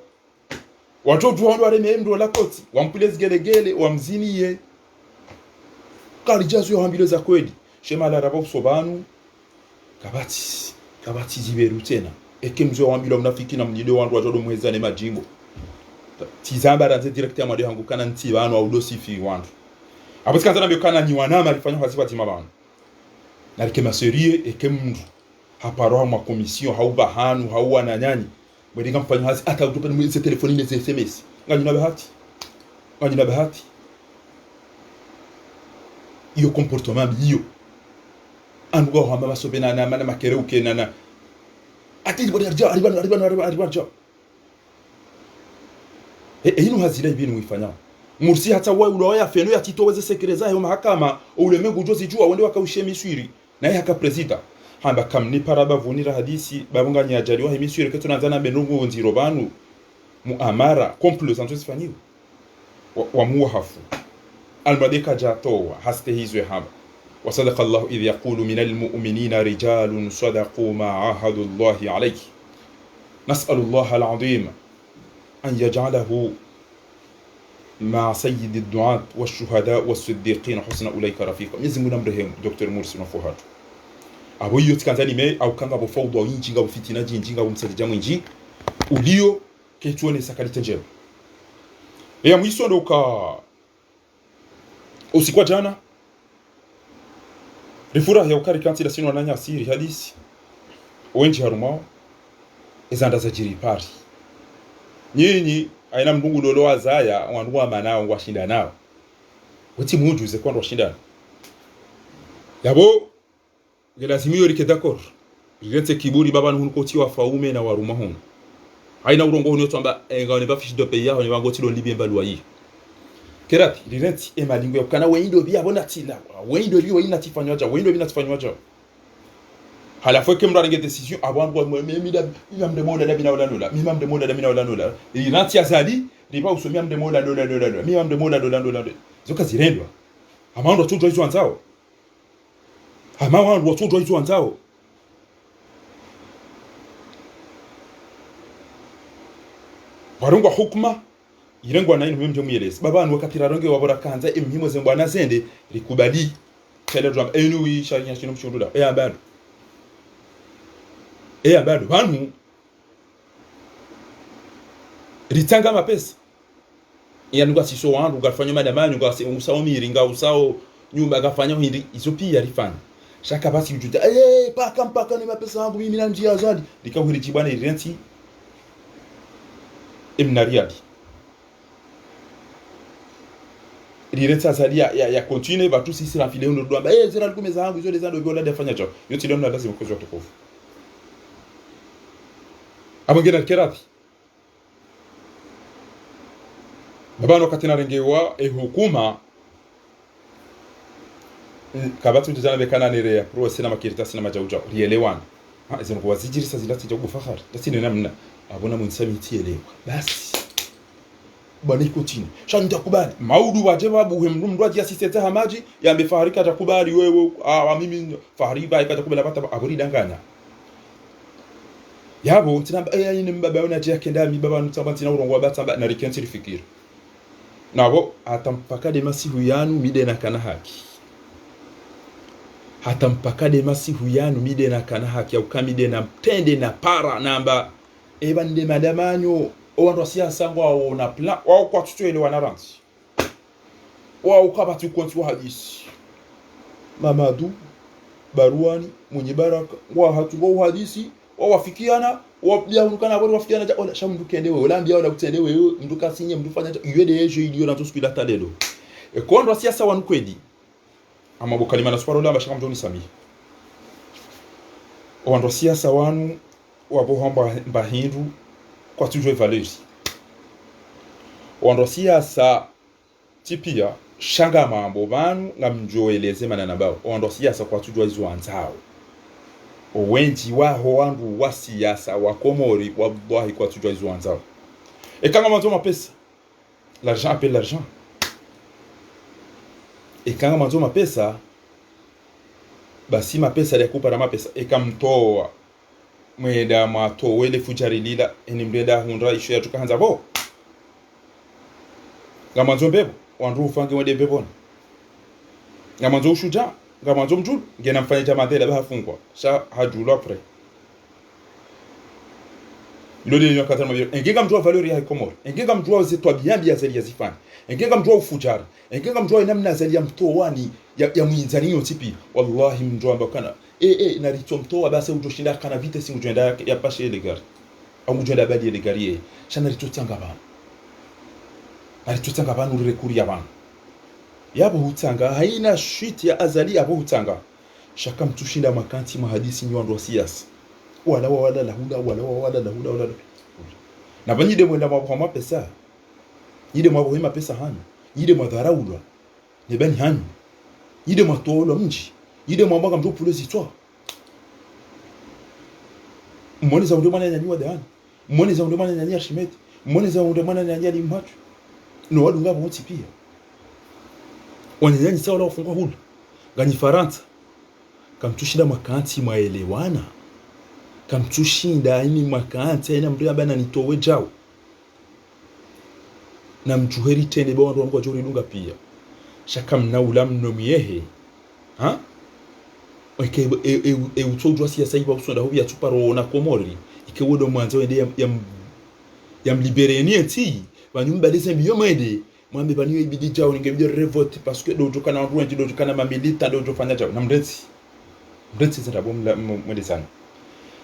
watoto wao wale ndo la koti wampilezi gelegele wamziniye kalijazo hambilo za kweli shema la rabo sobanu kabati ziberu tena ekemzo hambilo mnafiki na mnyido wandu wajodo mwezane majimbo tizamba ranze directeur made hangu kana ntibano au dosifi wandu abosika nzana mbekana ni wanama alifanya kazi kwa timabano na kema serie ekemndu haparo ma commission hauba hanu hauwa na nyani bwedika mfanya hazi ata utupe ni telefoni ni SMS ngani na bahati iyo comportement biyo andugo hamba basobena na mana makere ukenana ati bodi arja aribano hino hazira ibintu wifanya mursi hata wewe uloya feno ya titoweze sekereza yo mahakama ulemengu ujozi jua wende wakaushia miswiri naye haka president hamba kamni paraba vunira hadisi babunganya ajali wa miswiri ketu nanzana benungu nziro banu muamara complot santos fanyiwe wa muhafu almadeka jatowa haste hizwe hamba وصدق الله إذ يقول من المؤمنين رجال صدقوا ما عاهدوا الله عليه نسأل الله العظيم أن يجعله مع سيد الدعاة والشهداء والصديقين حسن أولئك رفيقا. Mwenyezi Mungu amrehemu Dr. Mursi Nafuhatu. Abo hiyo tikanzani me au kanga bo faudo au injinga bo fitina jinjinga bo msalija mwinji ulio ketuone sakalite njema. Ya mwiso ndo ka usikwa jana rifura ya ukari kanti la sinu wananya asiri hadisi wenji harumao ezanda za jiri pari nyinyi aina mdungu lolo azaya wanduwa manao washinda nao wati munju ze kwa washinda yabo gelazimiyo rike d'accord ilete kiburi baba nuko wa faume na waruma hono aina urongo hono twamba ngane ba fiche de pays ya wango tilo libye mbalwa yi kerati ilete emalingo yakana weindo bia bonatila weindo liyo ina tifanywaja weindo bina tifanywaja hala fois que mra ngete décision avant moi mimi me demande la bina wala lola mimi me demande la bina wala lola ilati azali riba usomia me demande la lola mimi me demande la lola zoka zirendwa amando tu joizo anzao amawa watu joizo anzao warungwa hukuma irengwa na inu mjo mwelezi baba anu wakati raronge wabora kanza imhimo zembwana zende rikubali tele drum enu wi sharia shino mshundula bado banu ritanga mapesa yanuga siso wandu gafanya madamani ngase usao miringa usao nyumba gafanya hindi izopia rifanya shaka basi ujuta paka ni mapesa yangu mimi na njia azadi likahuri jibana irenti imnariadi irenti azali ya continue batu sisi la file ndo doamba zera likumeza yangu hizo lezando biola defanya cho yote ndio lazima kuzo tukofu abangena kerati babano katina rengewa hukuma kabatu njana bekana nere pro sina makirita sina majauja rielewana izo ngo wazijiri sazilati jogu fakhari latini namna abona munsami tielewa basi bani kotini shani takubali maudu waje babu hemdumdwa dia sisete hamaji yambe faharika takubali wewe mimi fahari ba ikatakubali bata aburi danganya yabo tinamba ni mbaba ona je akenda mi baba nutamba tina urongo batamba na rikenti rifikiri nabo atampaka de masihu yanu mide na kana haki hatampaka de masihu yanu mide na kana haki au kamide na tende na para namba ebande madamanyo owandu siasa ngwa na plan wao kwa tutwele wanaranzi wao kabatu konti wa hadisi Mamadu Baruani mwenye baraka wa hatu wa hadisi wafikiana wabia unukana bado wafikiana ja ola shamu ndukendewe ola mbia ola kutendewe nduka sinye mdufanya yede yejo iliyo na toskila taledo kondo siasa wanukwedi amabo kalima na swaro lamba shaka mtoni sami ondo siasa wanu wabohamba bahindu kwa tujwe valeri ondo siasa tipia shanga mambo banu ngamjoeleze manana bao ondo siasa kwa tujwa izo anzao owenji waho wandu wa siasa wa Komori wallahi kwa tujwa izo anzao kanga manzo mapesa l'argent appelle l'argent kanga manzo mapesa basi mapesa ya kupa na mapesa kamtoa mweda mato wele fujari lila eni mreda hundra ishu ya tukahanza bo ngamanzo mbebo wandu ufange wede mbebona ngamanzo ushuja ngamanzo mjulu ngena mfanya jamadela bahafungwa sha hajulu apre ilode ni wakati mabio ngenga mjua valori ya Komori ngenga mjua zetwa biambia zeli ya zifani ngenga mjua ufujari ngenga mjua namna zeli ya mtowani ya mwinzani yotipi wallahi mjua mbakana na rito mtowa basi ujoshinda kana vite si ujenda ya pashe ile gari au ujenda badi ile gari shana rito tanga bana rito tanga bana urekuri ya bana yabo hutanga haina shit ya azali yabo hutanga shaka mtushinda makanti mahadisi nyondo siasa wala lahuda na banyide mwenda mwa pesa yide mwa pesa hano yide mwa dharaulwa ne bani hano yide mwa tolo mji yide mwa mbaga mdopo lezi toa mwone za ndomana nyanywa dana mwone za ndomana nyanya Shimeti mwone za ndomana nyanya Limhachu no wadu ngabo mti pia wanyanyi sawa la ufungwa hulu gani Faransa kamtushinda makanti maelewana kamtushinda ini makanti ina mtu ambaye ananitowe jao na mjuheri tene bawandu wangu wajori lunga pia shaka mnaula mnomiehe ha ike utojwa siasa iba usonda hobi ya tuparo na komori ike wodo mwanzo ende ya mlibere enti banyumba dese biyomede mwambe baniyo ibidi jao ningebiyo revote parce que dojo kana wandu dojo kana mamilita dojo fanya jao na mdensi zata mwede sana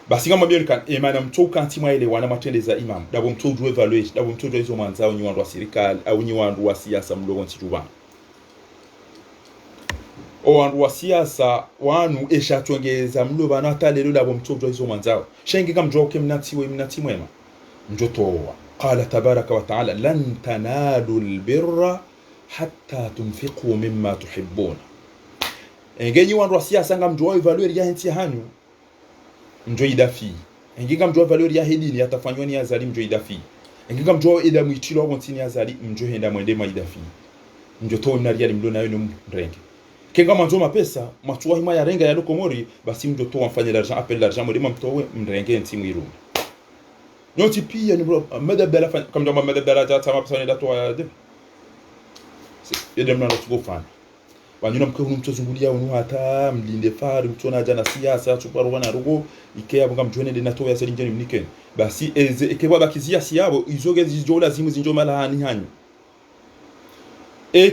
basi kama biyo kan emana mtoka antima ile wana matendeza imam dabo mtojo evaluate dabo mtojo hizo mwanzao ni wandu wa serikali au ni wandu wa siasa mdogo ntijuba o wandu wa siasa wanu eshatongeza mloba na talelo dabo mtojo hizo mwanzao shenge kama mjoke mnati mwema njotowa qala tabaraka wa taala lan tanalu albirra hatta tunfiqu mimma tuhibbuna engenyi wandu wa siasa ngamjwa evaluate ya henti hanyu njo idafi enginga mjwa valori ya hedini atafanywa ni azali mjo idafi enginga mjwa ida mwitilo wontini azali mjo henda mwende ma idafi njo to mnari ya mlo nayo mrenge kenga manzo mapesa matuwa hima ya renga ya lokomori basi mjo to wamfanye l'argent appelle l'argent mwende mtowe mrenge ntimu iru nyoti pia ni madabala kama ndo madabala ta mapesa ni dato ya de yedem na tugo fan wanyuna mkehunu mtozungulia unu hata mlinde fari mtona jana siasa tuparwa na rugo ikea bunga mjone de nato ya selinjani mniken basi ekebwa bakizia siabo izoge zijola zimu zinjo malahani hanyu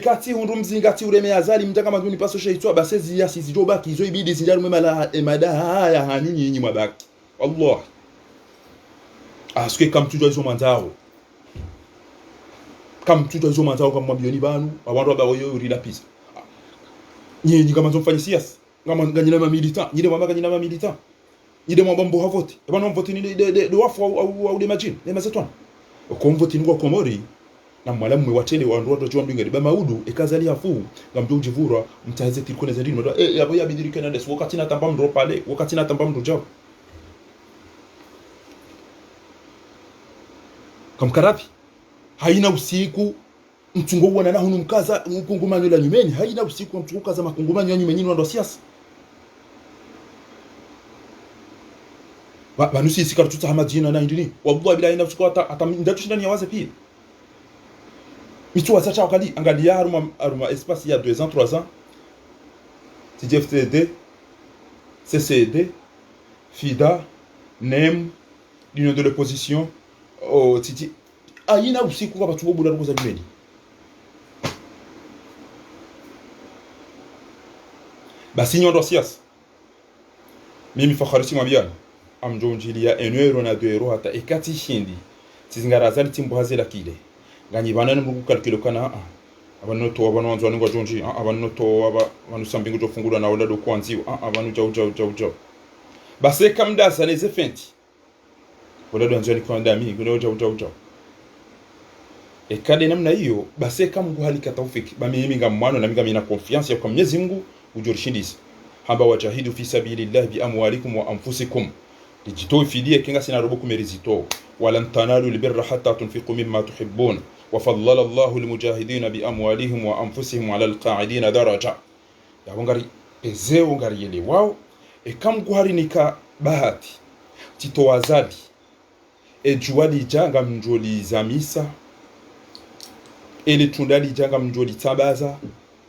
kati hundu mzingati ureme azali mtaka mazuni paso sheitwa basi zia sijoba kizo ibidi zinjaru memala emada haya hanyu nyinyi mabaki Allah aske kam tujo izo manzao kam tujo izo manzao kama mbioni banu abantu abayo rilapisa nyinyi kama mfanye siasa kama nganyina ma militant nyide mama nganyina ma militant nyide mama mbo vote e bana vote ni de wafu au de majini ne mazetwana ko vote ni kwa komori na mwalamu mwatele wa ndoto chwa mbingari ba maudu ekazali afu ngamjo jivura mtaze tilkone za dini yabo yabidirike na des wakati na tamba mdo pale wakati na tamba mdo jao kamkarapi haina usiku mtungo wana na hunu mkaza mkungumanyo la nyumeni haina usiku mtungo kaza makungumanyo ya nyumeni ndo siasa banusi sikara tuta hamadina na indini wallahi bila ina usiku hata ndatu shindani ya waze pia mitu wasacha wakali angalia aruma espace ya 2 ans 3 ans TFTD CCD FIDA NEM l'union de l'opposition oh titi haina usiku kwa batu bula ruko za nyumeni basi nyondo siasa mimi fakharisi mwabiana amjonjilia €1 na €2 hata ekati shindi tizingarazali timbo hazela kile ganyi banane mu calculer kana abantu to abantu wanzwa ngo jonji abantu to abantu sambingo jo fungula na wala do kwanziwa abantu jau basi kamda saneze fenti wala do anzwa kwa ndami ngo jau ekade namna hiyo basi kama nguhali katawfiki bami ngamano na mina confiance ya kwa Mwenyezi Mungu ujorishindisi hamba wajahidu fi sabilillah bi amwalikum wa anfusikum lijito fidie kinga sina robo kumerizito walan tanalu albirra hatta tunfiqu mimma tuhibbun wa faddala Allahu almujahidin bi amwalihim wa anfusihim ala alqa'idin daraja ya ngari ezeo ngari yele wao kam kuhari nika bahati tito wazali juali janga mjoli zamisa ele tundali janga mjoli tabaza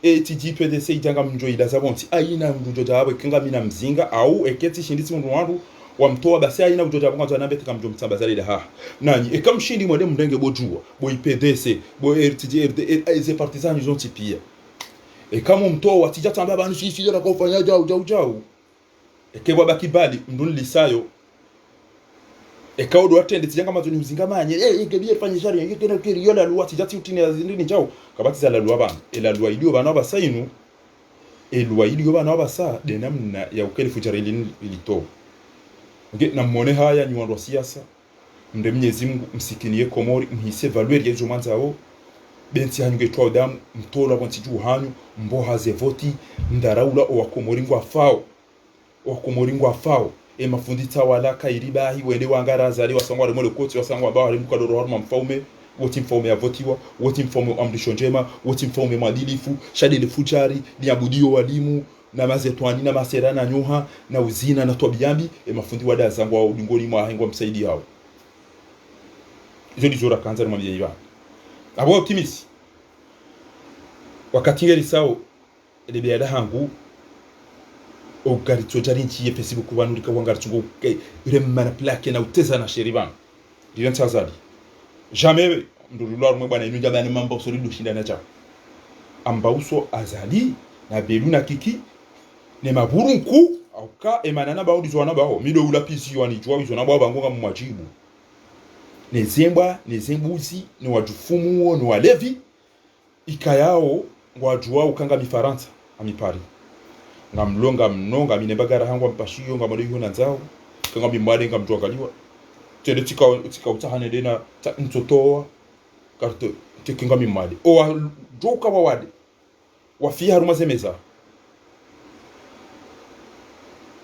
TGPDC ijanga mjo idaza bonti aina mjo jawe kinga mina mzinga au eketi shindisi mundu wandu wa mtoa basi aina mjo jawe kwanza nabete kama mjo mtambazali da ha nani ekamshindi mwende mndenge bojua bo IPDC bo RTGRD eze partisan ils ont tipia kama mtoa watija tamba banu sisi na kufanya jau ekebwa bakibali mdun lisayo ekaudo atende tijanga mazuni mzinga manye ngebie fanye shari ngekena kiriyola luwa tijati utini azindini njao kabati za la loi bana ela loi ilio bana basainu loi ilio bana basa de namna ya ukelifu jarili ilito na mone haya ni wandu wa siasa mde Mwenyezi Mungu msikinie komori mhise value ya jomanza ao benti hanyu getwa damu mtola kwantiju hanyu mbo haze voti ndaraula o wakomoringwa fao mafundita wala kairiba hi wende wangara zali wasangwa remole koti wasangwa ba halimuka doro haruma mfaume woti mfaume avotiwa woti mfaume amrisho njema woti mfaume madilifu shadile fujari liabudio walimu na mazetwani na maserana nyoha na uzina na tobiambi mafundi wada zangwa udingoni mwa hengwa msaidi hao izo ndizora kanza mwambie yiba abo optimist wakati ngeri sawo de biada hangu o garitso jarinchi ye Facebook kubanurika wangaritsungo remana plaque na uteza na sheriban diyo ntazali jamais ndululwa rumwe bwana inu jabani mambo solido shindana cha amba uso azali na belu na kiki ne maburunku auka emanana ba udi zwana baho mido ulapisi wani jwa bizona ba bangonga mu majibu ne zembuzi ne wajufumu ne walevi ikayao wajua ukanga mifaransa amipari ngamlonga mnonga minembagara hangwa mpashiyo ngamado yona nzao kanga mimwale ngamjwa kaliwa tele tika utahane dena ta ntotoa karto tekinga mimwale o joka wawade wafia haruma zemeza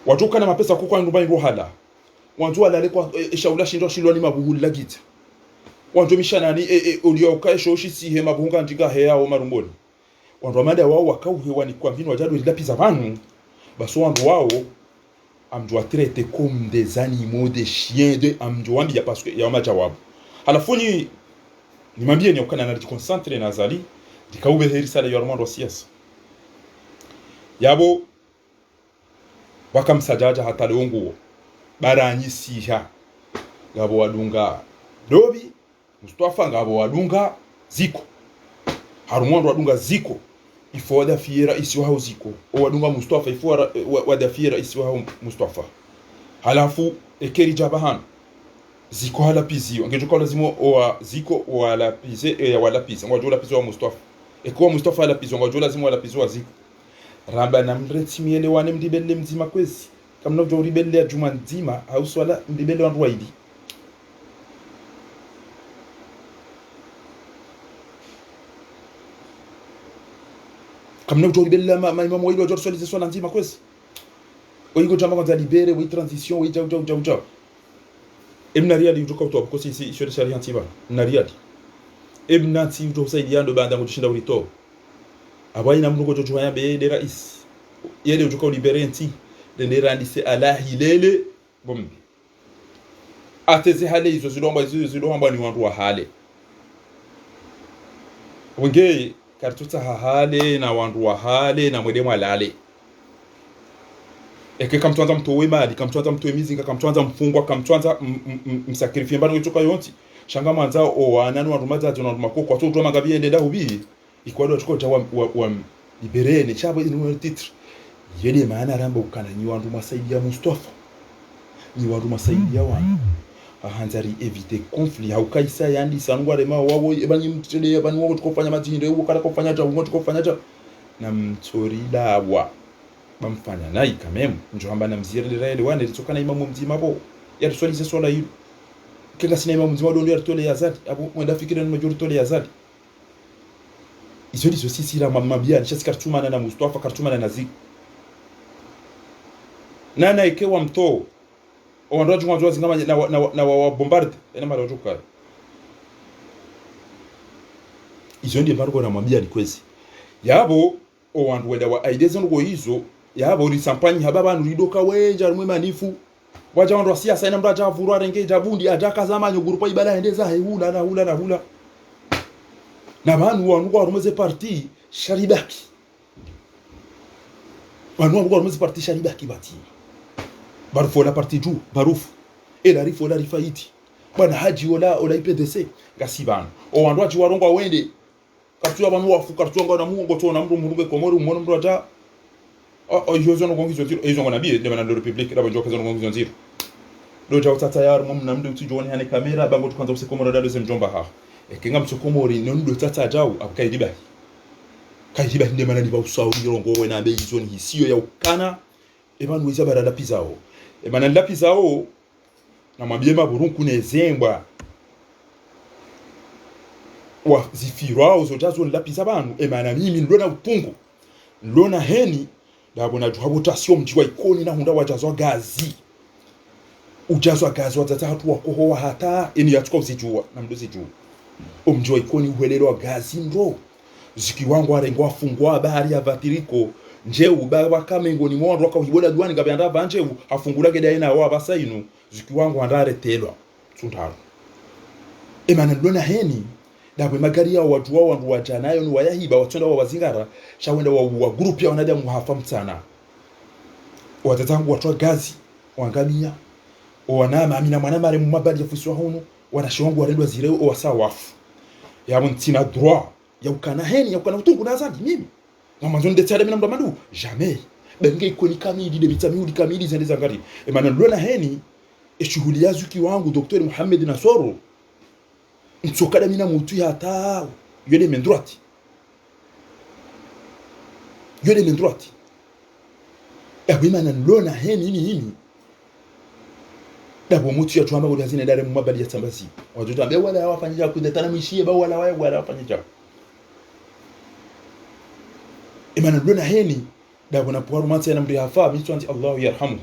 wajoka na mapesa kuko ndumba rohala wanzo alale kwa shaula shindwa ni mabuhuli lagita wanzo mishana ni olio ukaisho shi he mabunga ndiga he ya marumboni wanzo amanda wao wakauhewa ni kwa vino wajado ilapiza banu baso wanzo wao amjwa traite comme des animaux des chiens de amjwa mbia parce que ya majawabu halafuni nimambie ni ukana na concentre na zali dikaube herisa la yormando siasa yabo wakamsajaja hata leonguo baranyisiha ngabo wadunga dobi Mustafa ngabo wadunga ziko harumondo wadunga ziko ifo wada fiera isiwa ziko o wadunga Mustafa ifo wada fiera isiwa Mustafa halafu ekeri jabahan ziko hala pizio ngejoka lazimo o ziko wala pize wala pize ngwa jola pizo wa Mustafa eko Mustafa ala pizo ngwa jola lazimo wala pizo wa ziko ramba na mreti miele wane mdibele mzima kwezi kama navyo ribele ya juma nzima au swala mdibele wa ruwaidi kama navyo ribele maimamu waido wa swali swala nzima kwezi oigo jama kwanza libere wai transition wai jau emna riadi ujoka utoa kwa sisi ishore shari antiba na riadi emna ti ujoka saidi yando banda ngujishinda urito abai na mrugo jojo yambe de rais yele ujoka libere nti de randise ala hilele bom ateze hale izo zilomba ni wandu wa hale wenge kartuta hale na wandu wa hale na mwede mwalale eke kamtwanza mtowe mali kamtwanza mtowe mizinga kamtwanza mfungwa kamtwanza msakrifie mbano ujoka yonti shanga manza o wananu wandu mazaji na wandu makoko watu drama gabi ende da ubi ikwado chukota wa liberene chabo ni titre yele maana ramba ukana ni wandu masaidia Mustafa ni wandu masaidia wandu ahanzari evite conflit haukaisa yandi sanwa rema wawo ebanyi mtele ebani wo tukofanya majindo wo kala kofanya ta wo tukofanya ta na mtorila wa bamfanya nayi kamemu njo hamba na mzirele rele wane litokana imamu mzima bo ya tuswalize swala hilo kila sina imamu mzima ndo yatole yazadi abu mwenda fikira ni majori tole yazadi izoli sisi la mambia ni chasi kartumana na Mustafa kartumana na Ziko nana ikewa mto owandoji mwanzo zingama na wa bombarde ena mara ojuka izondi embargo na mambia ni kwezi yabo owandu wenda wa ideas ngo hizo yabo ri sampanyi hababa nuridoka wenja rumwe manifu waja wandu siasa ina mraja vurwa renge jabundi ataka zamanyo gurupa ibala endeza hula na hula na banu wanu warumeze parti sharibaki wanu warumeze parti sharibaki bati barufu la parti ju barufu ela rifo la rifaiti bana haji ola IPDC gasibana o wandu achi warongwa wende katuwa banu wafu katuwa na mungo to na mru murunge komori umono mru ata o yozo no kongizo zero ezo ngona biye ndebana ndo republic raba joka zo no kongizo zero do jawta tayar mum namde utijoni hane kamera bango tukanza usekomora dalo zemjomba ha ekenga msokomori nondo tata jawu akaidiba kaidiba ndema nani ba usauri rongo we na be zone hisiyo ya ukana ebanu weza barada pizao ebana lapizao na mabiema burunku nezembwa wa zifirwa uzojazo lapiza banu emana mimi ndona upungu ndona heni ndabona juhabotasio mjiwa ikoni na hunda wajazwa gazi ujazwa gazi wazata hatu wakohoa hata eni yatuka usijua na mdozi juu omjwa ikoni uhelelo wa gazi ndo ziki wangu arengwa fungwa bahari ya vatiriko njeu baba kamengo ni mwondo waka uhibola duani gabi anda banjeu afungula geda ina wa basainu ziki wangu andare telwa tundaro emana ndona heni dabwe magari yao watu wao wandu wajanayo ni wayahiba watenda wa wazingara shawenda wa group ya wanadamu hafa mtana watatangu watu gazi wangamia wanama amina mwana mare mu mabadi ya fuswa hono wanashongo warendwa zire o wasawafu ya mtina droit ya ukana heni ya ukana utungu na zandi mimi mama ndio ndetsa mina mdomadu jamais benge ikoni kamili de vitamini kamili zende zangari e maana lona heni e shughuli yazu kiwangu Dr. Mohamed Nasoro nsokada mina mutu ya ta yole men droite e oui maana lona heni nini dabo mutu ya tuamba kwa zine dare mu mabadi ya tambazi watu tuambia wala hawafanyija kudetana mishie ba wala wala hawafanyija imana lona heni dabo na poaru mati na mri hafa mitwanti Allah yarhamu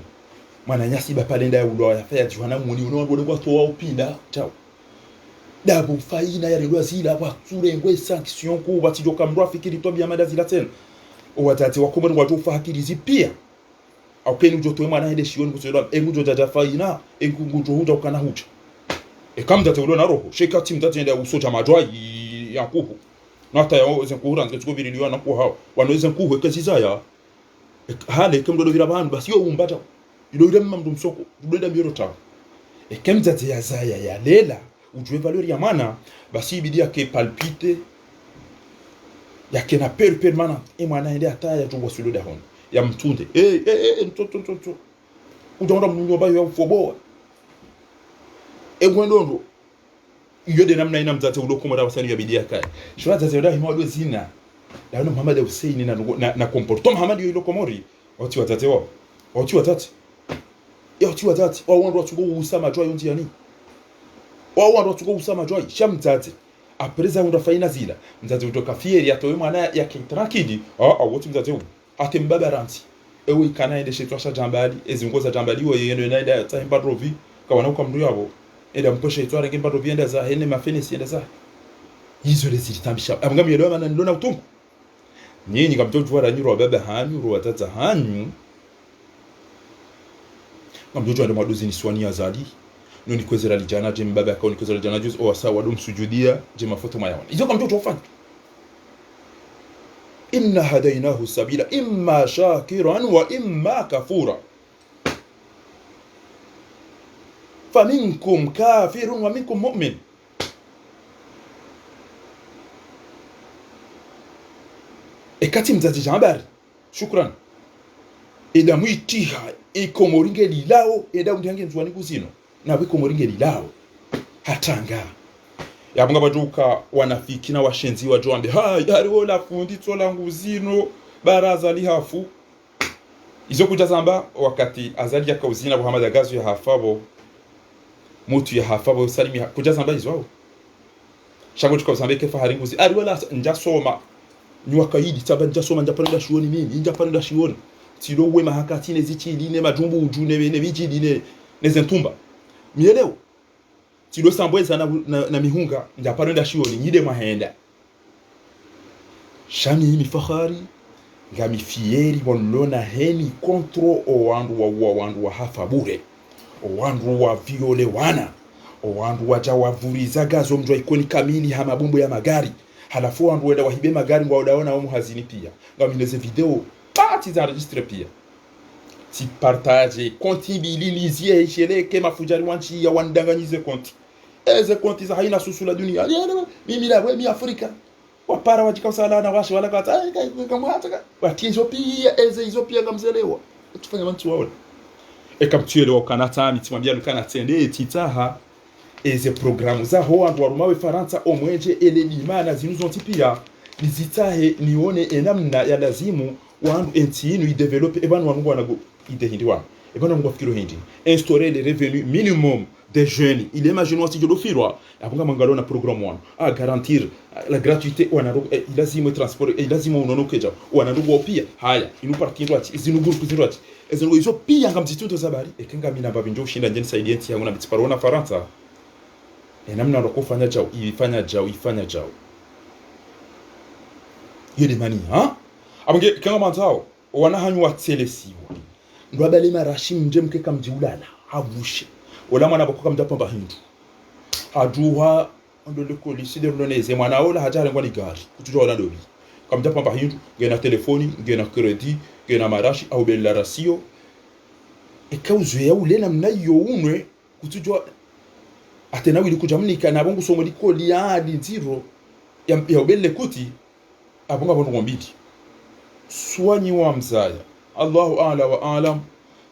mana nyasi ba pale nda ulo ya faya juhana muni uno ngode kwa toa upinda chao dabo faina ya ndo zila ba ture ngwe sanction ko bati joka mro afikiri to bia mada zila tena o watati wakomwe watu fakiri zipia au keni ujoto mwana hende shioni kutoa engujo jaja faina engujo huja ukana huja kamda te ulo na roho sheka team tatenda usoja majwa ya kuhu nata ya zenkuhura nziko biriliwa na ko hao wanaweza kuhu ekazizaya hale kemdo vira bantu basi yo umbata ilo ile mmandu msoko dwenda mbiro tawo kemza te yazaya ya lela ujue valeur ya mana basi ibidi yake palpite yake na permanent e mwana hende ataya tu wasulo da hono ya mtunde nto utonda munyo ba yo fobo ngwendondo yode namna ina mzate udokoma da wasani ya bidia kai shwa zate da himo do zina da no Muhammad Hussein na comportement Muhammad yo lokomori wati watate wao wati watati wao wando tuko usama joy undi yani wao wando tuko usama joy shamzate apreza unda faina zila mzate utoka fieri atowe mwana ya kintrakidi woti mzate atembaba ranti ewe kana ende chez toi jambali ezingoza jambali wo yendo naida ya tahimba rovi kawana uko mndu yabo enda mposhe itwara ngemba rovi enda za hene mafenesi enda za hizo lezi litambisha amngami yelo mana ndona utungu nyinyi kamtoto wara nyuro baba hanyu ro watata hanyu kamtoto ndo madozi ni swani azali noni kwezera lijana je mbaba akaoni kwezera lijana juzi o asa wadum sujudia je mafoto mayaona hizo kamtoto ufanye inna hadainahu sabila imma shakiran wa imma kafura faminkum kafirun wa minkum mu'min ekati mzazi jambari shukran eda muitiha ikomoringe lilao eda undiange nzwani kuzino na wikomoringe lilao hatanga yabunga bajuka wanafiki na washenzi wajoambe hariwo la fundi tola nguzino baraza lihafu izo kujazamba wakati azali ya kauzina Muhammad agazo ya hafabo mutu ya hafabo salimi kujazamba izo shago tukazambe ke fahari nguzi hariwo la njasoma nywa kaidi taba njasoma njapanda shuoni mimi njapanda shuoni tilo wema hakati ne zichiline majumbu ujune ne bijidine ne zentumba mielewo tilo sambweza na mihunga njapanda shioni nyide mahenda shani mifahari ngami fieri bonlona heni kontro o wandu wa hafa bure o wandu wa viole wana o wandu waja wavuriza gazo mjwa ikoni kamili hama bumbu ya magari halafu wandu wenda wahibe magari ngwa udaona omu hazini pia ngami neze video pati za registre pia ti partage kontibilizie sheleke mafujari wanchi ya wandanganyize konti eze konti za haina susu la dunia mimi la we mi Afrika wapara wajikawasala na washi wala kata kamwataka watizo pia eze hizo pia ngamzelewa tufanya mantu wao ekamtuelewa kanata mitimwambia lukana tende titaha eze programu za ho andu warumawe Faransa omweje ele limana zinuzonti pia nizitahe nione enamna ya lazimu wandu entinu i develope ebanu wanungu wanago ide hindi wana ebanu wanungu wafikiro hindi instaurer les revenus minimum des jeunes il imagine wasi jodo firwa apunga mangalo na programme wana garantir la gratuité wana lazima transport lazima unono keja wana ndugo pia haya inu parking wati izinu group zirwati ezinu izo pia ngamzituto zabari ekenga mina babinjo ushinda njeni saidienti yangu na bitiparo na Faransa namna ndokufanya jao ifanya jao yele mani abange kanga mantao wana hanyu watselesiwa ndo abale marashim njemke kamjiulala havushe wala mwana bokoka mdapamba hindu hajuha ndo le polisi de ndoneze mwana ola hajale ngwa ni gari kutujua wala dobi kamja pamba hindu ngena telefoni ngena credit ngena marashi au bela rasio ekauzu ya ule namna yo unwe kutujua atena wili kujamnika na bongo somo likoli ya nziro ya ubele kuti abonga bondo ngombiti suwanyi wa mzaya Allahu a'la wa a'lam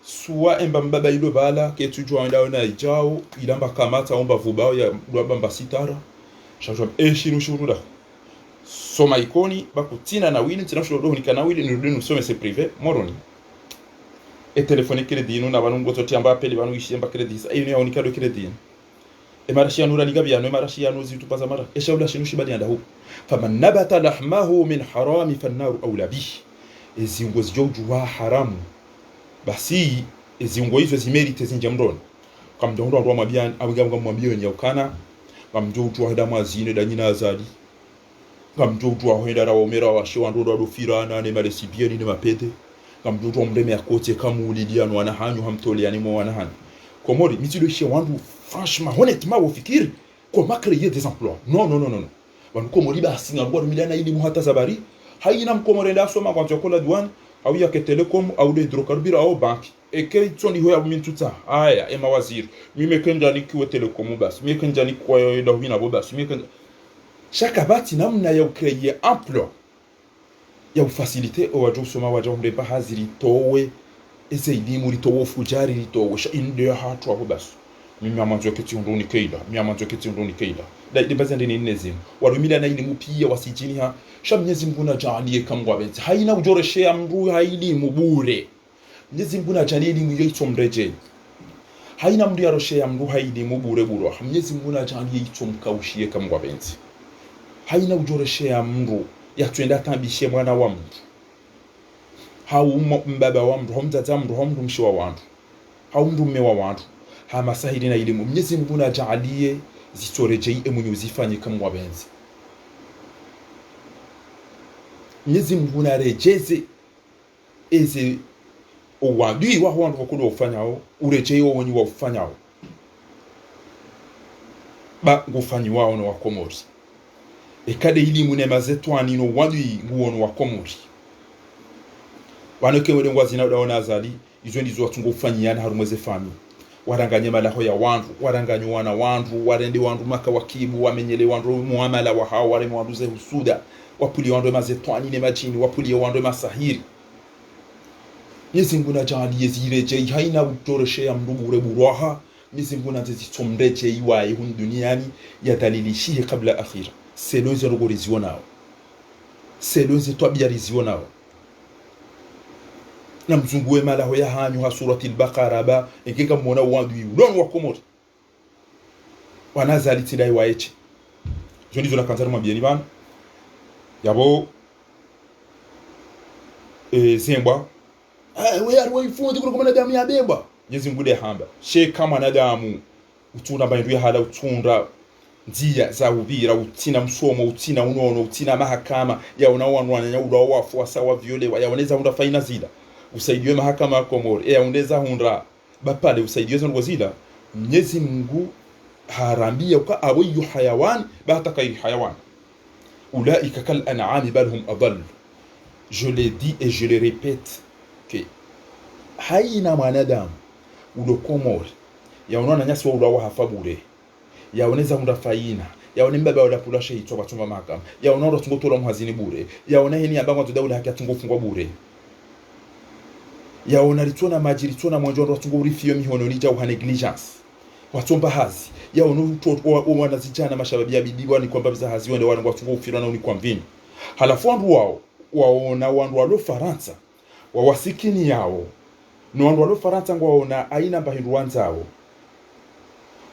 suwa emba mbaba ilo bala ke tujua ndao na ijao ilamba kamata omba vubao ya bamba sitara shajwa shinu shurura soma ikoni bakutina na wili tina shuro ni kana wili nurudenu some c'est privé moroni e telefone credit no na banungo totiamba apeli banu ishemba credit sa ino yaonika do credit e marashi anura ligabya no marashi anu zitu paza mara e shawla shinu shibali anda hu faman nabata lahmahu min harami fannar awla bihi ezingo zijojwa haramu basi ezingo hizo zimerite zinja mdoni kamdondo ndo mabia abigamba mwambio nyakana kamjojwa hada mazine danyina azali kamjojwa hoenda ra omera wa shwa ndo do firana ne male sibieni ne mapete kamjojwa mreme akote kamulidia no wana hanyu hamtoliani mo wana hanyu komori mitido she wandu franchement honnêtement au fikir comment créer des emplois non bantu komori ba singa ngwa miliana ili mu hata zabari hayina mkomore nda soma kwa chokola douane au ya ke telecom au de hydrocarbures au banque et que tsoni hoya mintuta aya ema waziri mime kenja ni kiwe telecom bas mime kenja ni kwa ndo hina bo bas mime kenja chaque bati namna ya créer emploi ya faciliter au wajo soma wajo mrepa haziri towe ezeidi muri towo fujari towo sha inde hatu abo bas mimi amanzo keti ndoni keila da bazende ni nezim warumila na ile mupia wasijini ha sha Mwenyezi Mungu na jalie kamwa benzi haina ujoreshe amru haili mubure Mwenyezi Mungu na jalie ni mwiyo mreje haina mndu yaroshe amru haili mubure buro Mwenyezi Mungu na jalie itomkaushie kamwa benzi haina ujoreshe amru yatwenda tambishe mwana wa mtu hau mbaba wa mtu homzaza mtu homdu mshiwa wantu hau mdu mme wa wantu hama sahili na ilimu Mwenyezi Mungu na jaalie zitorejei emunyu zifanye kama wabenzi Mwenyezi Mungu na rejeze eze owadui wa wantu wakudo ufanyao urejei wa wenyu wa ufanyao ba ngufanyi wao no wakomori ekade ilimu ne mazetwani no wadui nguono wakomori wanoke wele ngwazina udaona azali izo ndizo watungo ufanyana harumweze fami waranganye malaho ya wandu waranganye wana wandu warende wandu maka wakibu wamenyele wandu muamala wa hao wale wandu ze husuda wapuli wandu mazetwani ne majini wapuli wandu masahiri Mwenyezi Mungu na jali yezireje haina utoreshe ya mrubure buraha Mwenyezi Mungu na zitomreje iwaye hun duniani ya dalilishie kabla akhira seloze rugoriziwa nao seloze twabiariziwa nao na mzunguwe malaho ya hanyu ha surati al-Baqara ba ingeka mwona wandu yulon wakomori wanazali tidai waeche jondi zola kanzari mwabieni bana yabo zembwa we ari waifundi kuri kumana damu ya bemba Mwenyezi Mungu de hamba she kama na damu utunda bandu ya hala utunda ndia za ubira utina msomo utina unono utina mahakama ya unawanwana ya udawa wafu sawa violewa ya waneza unda faina zida usaidiwe mahakama ya Komori undeza hundra bapale usaidiwe zongo zila Mwenyezi Mungu harambia kwa awayu hayawan bataka hayawan ulaika kal an'am bal hum adall je l'ai dit et je le répète que haina mwanadamu udo Komori ya unaona nyasi wa udawa hafabure ya uneza hunda faina ya unembaba wala pulashe hitwa batuma mahakama ya unaona tungotora muhazini bure ya unaheni abango tudawula haki atungofungwa bure ya onalitona majiri tona mwanjo watungo urifiyo mihono nija uha negligence watomba hazi ya wana zijana mashababi ya bidiwa ni kwamba biza hazi wende wana watungo ufirana uni kwa mvini halafu wandu wao waona wandu walo Faransa wawasikini yao no wandu walo Faransa ngwa waona aina mbahindu wanzao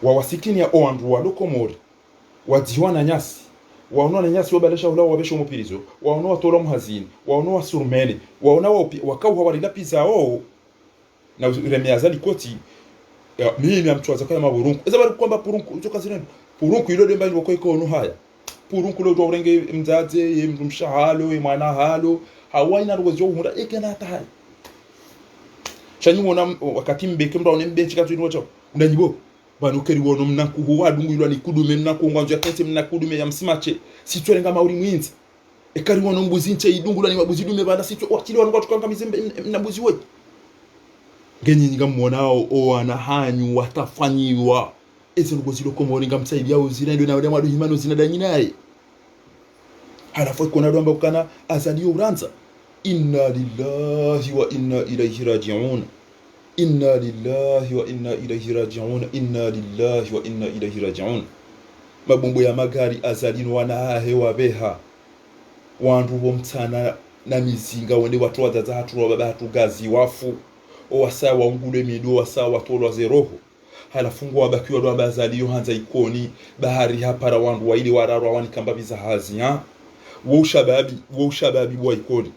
wawasikini ya wandu walo Komori wajiwana nyasi waona nyasi wabalesha ula wabesha umupirizo waona watola muhazini waona wasurumene waona wakau hawarila pizza o na remyazali koti mimi amtwaza kama maburunku eza bari kwamba purunku utoka zina purunku ilo demba ni wakoiko ono haya purunku lo dorenge mzaze mshahalo mwana halo hawaina rwozo hunda ekena hata chanyi mona wakati mbeke mba onembe chika tu nwacho unanyibo banu keri wono mnaku wadungu yilo ni kudume mnaku ngwanzo kete mnakudume ya msimache sitwe nga mauri mwinzi ekari wono mbuzi nche idungu ni mabuzi dume banda sitwe wakili wanu tukanga mizembe mnabuzi wote genyi nga mmonao o ana hanyu watafanyiwa eze ngo zilo komori nga msaidia uzina ndio na wale madu himano zina danyinaye halafu kuna ndo ambao kana azaliyo uranza inna lillahi wa inna ilayhi raji'un inna lillahi wa inna ilayhi raji'un inna lillahi wa inna ilayhi raji'un mabombo ya magari azalino wana hewa beha wandu bomtsana na mizinga wende watu wadaza hatu baba hatu gazi wafu owasawa ngule mido wasawa tolwa zeroho halafungu wabakiwa ndo ambazaliyo hanza ikoni bahari hapara wandu waili wararwa wani kamba bizahazi ha wo shababi wa ikoni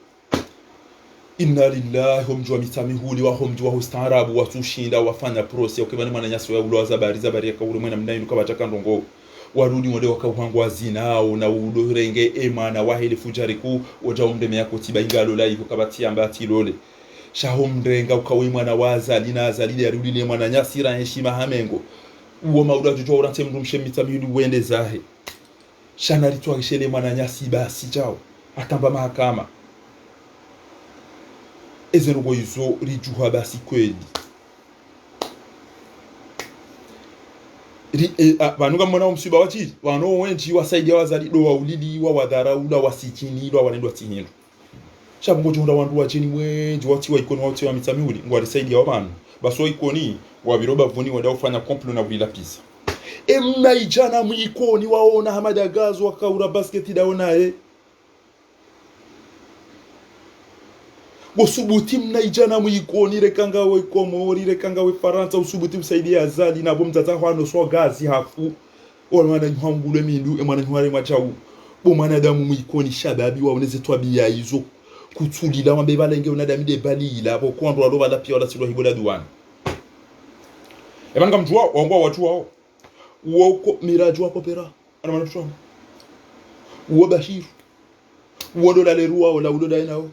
inna lillahi humjwa mitamihuli wa humjwa ustaarabu watushinda wafanya prose ukibani mwana nyasi wa ulo zabari ya kauri mwana mnayi nukabataka ndongo warudi wode wakawangwa zinao na udorenge emana wahele fujariku oja umdeme yako tiba ingalo la iko kabati ambati lole shahomrenga ukawe mwana wazali na azali ya rudi ne mwana nyasira heshima hamengo uwo mauda jojo urante mrumshe mitamihuli wende zahe shana litwagishele mwana nyasi basi chao atamba mahakama ezenugo izo rijuha basi kweli banuga mwana msiba wachi wano wenji wasaidia wazali do waulili wa wadhara ula wasichini ilo wanendwa tihindu shabungo jonda wandu wacheni wenji wati wa ikono wati wa mitamihuli ngwari saidia wabanu baso ikoni wabiroba vuni wenda ufanya komplo na vila pisa emna ijana mwikoni waona hamada gazo wakaura basketi daonae usubuti mna ijana mwikoni rekanga we Komori rekanga we Faransa usubuti msaidia azali na bomtata hwano so gazi hafu mwana nhambule mindu mwana nhware machau bo mwana damu mwikoni shababi waoneze twabia izo kutulila wambe balenge unadami de balila bo kwando aloba la pia wala silwa hibola duwana ebanga mjua wangwa watu wao uoko miraju wako pera ana manufaa uo Bashir uo dola lerua wala udoda inao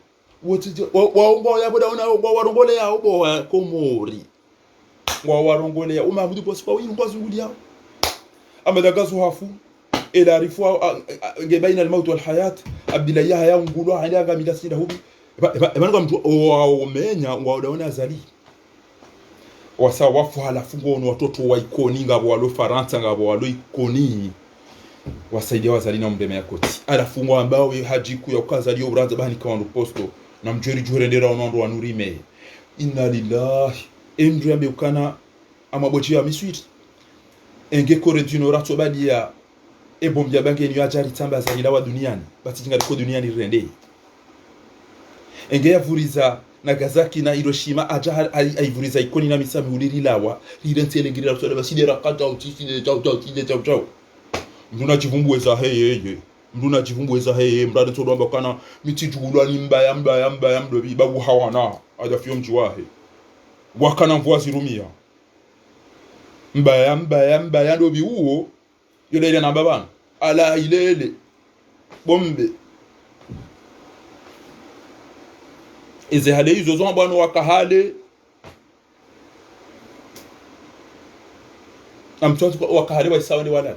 waomba ya boda una warongole ya obo wa Komori warongole ya umabudu posi kwa wingu bazunguli yao amadagazo hafu ila rifua gebaina almaut wal hayat abdillahi ya ngulu hali aga midasira hubi ebanga mtu omenya waodaona azali wasa wafu halafu ngono watoto wa ikoni ngabo walo Faransa ngabo walo ikoni wasaidia wazali na mbeme yakoti alafu ngo ambao hajiku ya ukazali uranza bani kwa ndo posto na mjeri juherendera onondo wanurime inna lillahi emdu yambe ukana amabochi ya miswiti enge kore dino rato badia ebombya bange ni ajari tamba za ilawa duniani bati jinga ko duniani rende enge yavuriza Nagasaki na Hiroshima aja aivuriza ikoni na misami uliri lawa lirentsele ngira rato basidera kata utisi chao nduna chivumbweza heye nduna chivumbweza heye mrade todwamba kana mitijugulwa ni mbaya mdobi babu hawana aja fio mjiwahe wakana mvua zirumia mbaya ndobi uo yolele na babana ala ilele bombe eze hale hizo zomba no wakahale amtoto wakahale wa sawa ni walala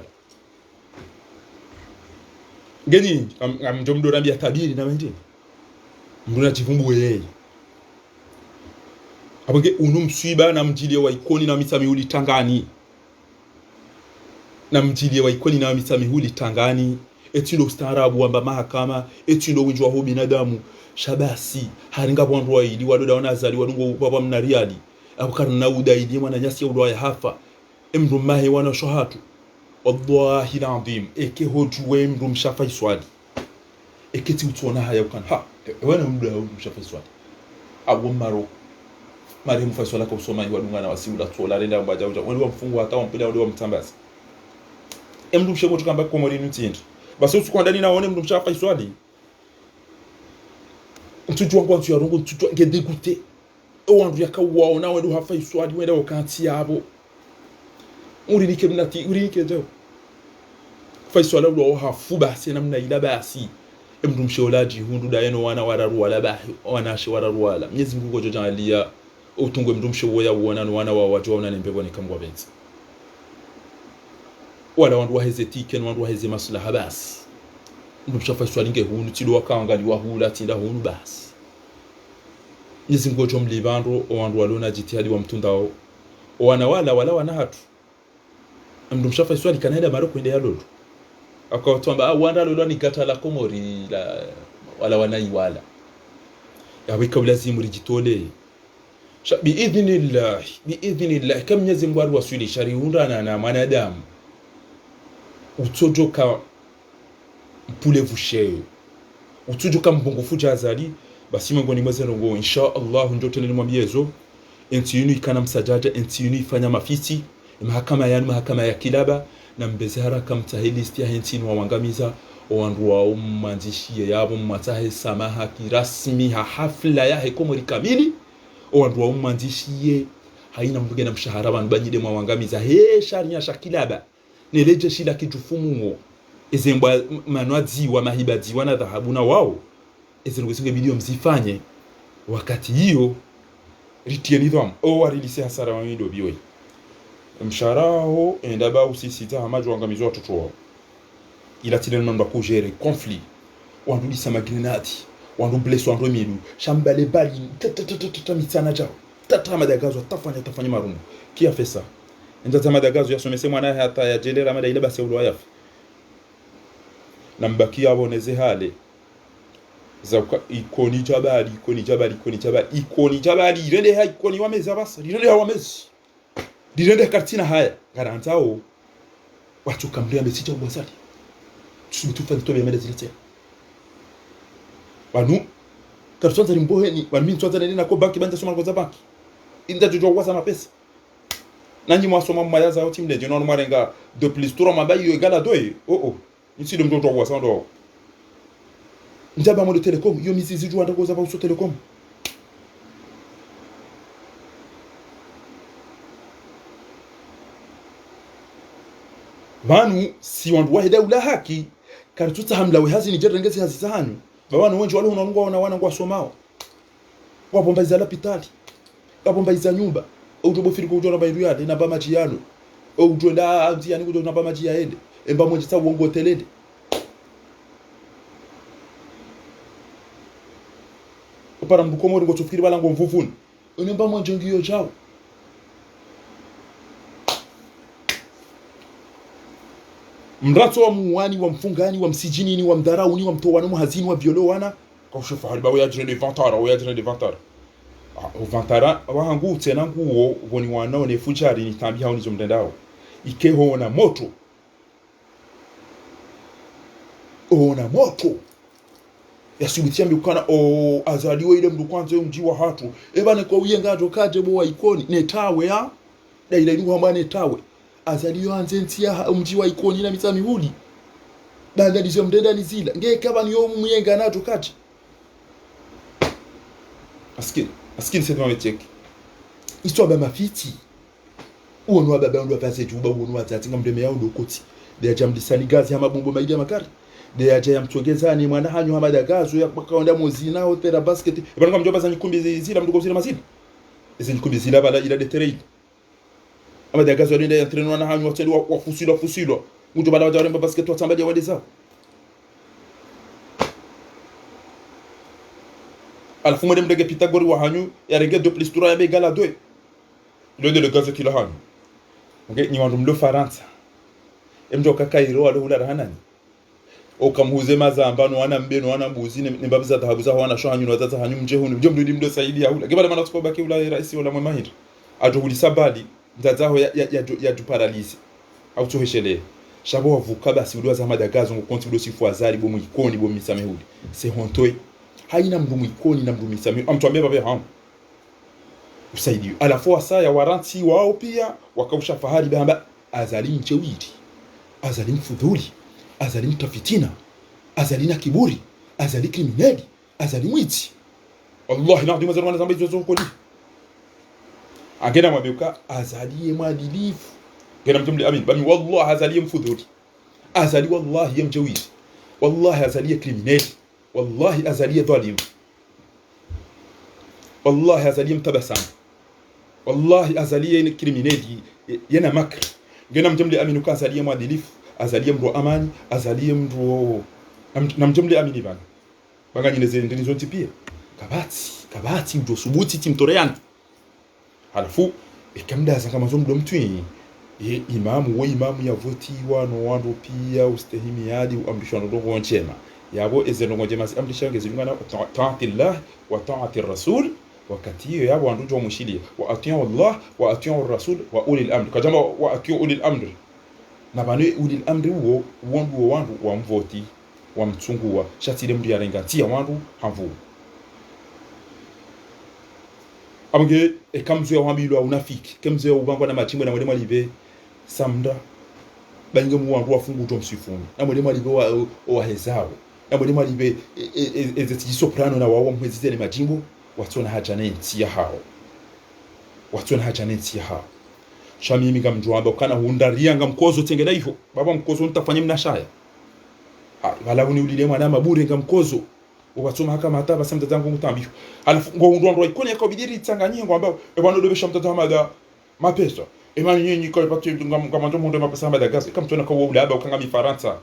geni amjomdo rambia tabiri na wengine mbona chivumbu yeye abonge unumswiba na mjili wa ikoni na misamihuli tangani na mjili wa ikoni na misamihuli tangani etindo ustaarabu wamba mahakama etindo winjwa ho binadamu shabasi haringa bwandu wa ili wadoda wanazali wadungo baba mnariali abukana na udaidi mwana nyasi ya udwa ya hafa emdu mahe wana shohatu wallahi alazim eke hojuwe mdu mshafa iswali eke ti utona haya ukan ha wana mdu mshafa iswali abo maro mari mfaswala kwa usoma wadunga na wasiula tola renda mbaja uja wali wa mfungu hata wampila wali wa mtambasi emdu mshego tukamba kwa mori nutindi basi usikwandani naone mdu mshafa iswali ntujwa kwa ntu ya rongo ntujwa ngedegute owandu yakawaona wali hafa iswali wenda wakanti yabo urinike mnati urinike jo faiswala ulo hafu basi namna ila basi emdu msholaji hundu dayeno wana wararu wala bahi wana shi wararu wala Mwenyezi Mungu joja alia utungwe mdu mshoya uona wana wa wajwa una nembego ni kamwa benzi wala wandu waheze tiken wandu waheze maslaha basi ndo mshafa swalinge hunu tido wakaangali wahula tinda hunu basi nizingojo mlibando wandu walona jitihadi wa mtundao wana wala wana hatu ndo mshafa swali kanaenda maroko ende yalolo akawatwamba wanda lolo ni gata la komori la wala wanaiwala yaweka lazima rijitole biidhnillah kam Mwenyezi Mungu alwasili shariunda na manadamu utojoka mpule vushe utojoka mbongofu jazali basi mngoni mwezengo insha Allah ndio tunamwambiezo enti yunu ikana msajaja enti yunu ifanya mafisi mahakama ya kilaba na mbezara kamtahili istia hentini wa wangamiza wandu wa ummanjishie yabo matahe samaha kirasmi hafla ya hekomori kamili wandu wa ummanjishie haina mbuge na mshahara bantu banyide mwa wangamiza sharia shakilaba neleje shila kijufumu ezembwa manwazi wa mahibadi wana dhahabu na wao ezengosinge video mzifanye wakati hiyo ritie nidham warilise hasara wa mido biwe msharaho endaba usisita hamajo wangamizo watoto wao ila tileno namba kujere conflit wandu disama grenade wandu bleso wandu milu shambale bali tata mitsana jao tata madagazo tafanya marungu qui a fait ça ndio madagazo yasomese mwana hata ya jelera mada ile basi ulwa yafi nambaki aboneze hale za ikoni jabali rende ha ikoni wameza basa rende ha wamezi dirende kartina haya garantao watu kamlia mesicha ubasali tusimutufa nitobe yameda zilete banu kartonza limboheni banu ntoza nena ko banki banja soma ngoza banki inda jojo wasa mapesa nanyi mwasoma mmayaza au timde jeno marenga 2+3 mabayi egala 2 nsi dum jojo wasa ndo njaba mo de telecom yo misi ziju anda koza ba uso telecom banu si wandu wahida ula haki kartuta hamla wehazi ni jerengezi hazi zahanyu babanu wengi wale unanungwa wana ngwa somao wabomba izala pitali wabomba iza nyumba ujobo firiko ujona bayiru yade na bamaji yano ujonda amzi yani ujona bamaji yaende emba mwenje sa wongo telende opara mbukomori ngo tufiri balango mvuvuni unemba mwenje ngiyo jao mrato wa muwani wa mfungani wa msijini wa mdarauni wa mtowani wa hazini wa violo wana kwa ushofa haliba wa yajire de vantara o vantara wa hangu tena nguo woni wana one fujari ni tambi hao nizo mtandao ikeho na moto ona moto yasubitia mbukana azaliwe ile mdu kwanza mji wa hatu ebane kwa uyenga jokaje bo wa ikoni netawe ya da ile ngo hamba netawe azaliyo anzentia mji wa ikoni na mitami huli banda dizo mdenda nizila ngekaba niyo muyenga nato kati askini c'est dans cheki histoire ba mafiti uonwa baba ndo afase juba uonwa tatinga mdeme yao ndokoti de jamdi sanigazi ama bombo maidi makari de aje yamtogezani mwana hanyu hamadagazo ya kaonda mozina hotela basket bana mjomba za nyikumbi zila mdugo zila mazini ezi nyikumbi zila bala ila de terrain amadagazo ndio entraînement na hanyu hoteli wa fusilwa mtu bala wajaremba basket watambaje wale zao alafu mwende mdege Pythagore wa hanyu ya renge 2+3 ya begala 2 le de gazo kila hanyu okay ni wandu mlo faransa emjo kakairo wale hula rahanani okamhuze mazamba no wana mbeno wana mbuzi ne mbabiza dhahabu za wana shanyu no zaza hanyu mje hunu mje mdudi mdo saidi ya hula kibala mana tukoba ki ula rais wala mwemahiri ajohuli sabadi mzazaho ya paralise au toheshele shabo wavuka basi udwa za madagazo ngo konti bdo sifu azali bo mwikoni bo misamehudi se hontoi haina mdu mwikoni na mdu misamehudi amtuambia baba hamu usaidiwe ala fois saa ya waranti wao pia wakausha fahari bamba azali mchewiri azali mfudhuli azali mtafitina azali na kiburi azali kriminali azali mwiti wallahi na ndima zamani zambi zozo kodi agena mwabiuka azali mwadilifu gena mtumli amin bami wallahi azali mfudhuli azali wallahi mjawiri wallahi azali kriminali wallahi azali dhalim wallahi azali mtabasam wallahi azali kriminali yana makr ngena mjamle aminu ka azalie mwadilifu azalie mdu amani azalie mdu na mjamle amini bana banga nyine zile ndini zonti pia kabati mdu subuti timtoreana halafu ikamda kama zo mdu mtwi imamu ya voti wano wando pia ustehimi hadi ambishano dogo njema yabo ezeno njema ambishano ngezilingana ta'atillah wa ta'atir rasul wakati hiyo yabo wandujo mushilia wa atiu Allah wa atiu rasul wa ulil amr kajama wa atiu ulil amr na banu ulil amr wo wandu wa mvoti wa mtsungua shatile mdu yarengatia wandu hamvu abge ekamzo ya wamilo wa unafiki kemzo ya ubangwa na machimbo na mwalimu alive samda bange mu wandu wafungu to msifuni na mwalimu alive wa hezao na mwalimu alive ezeti soprano na wawo mwezite ni majimbo watu na haja nenti ya hao shami minga mjwamba kana hundaria nga mkozo tengeda hivyo baba mkozo nitafanya mnashaya wala ulile mwana mabure nga mkozo ubatuma haka mata basamta zangu mutambi alafu ngo ndo ikone ko bidiri tsanganyie ngo ambao bwana dobesha mtata mada mapesa emani nyinyi ko patu ngama ndo munde mapesa mada gas kama tuna ko ulaba ukanga mi Faransa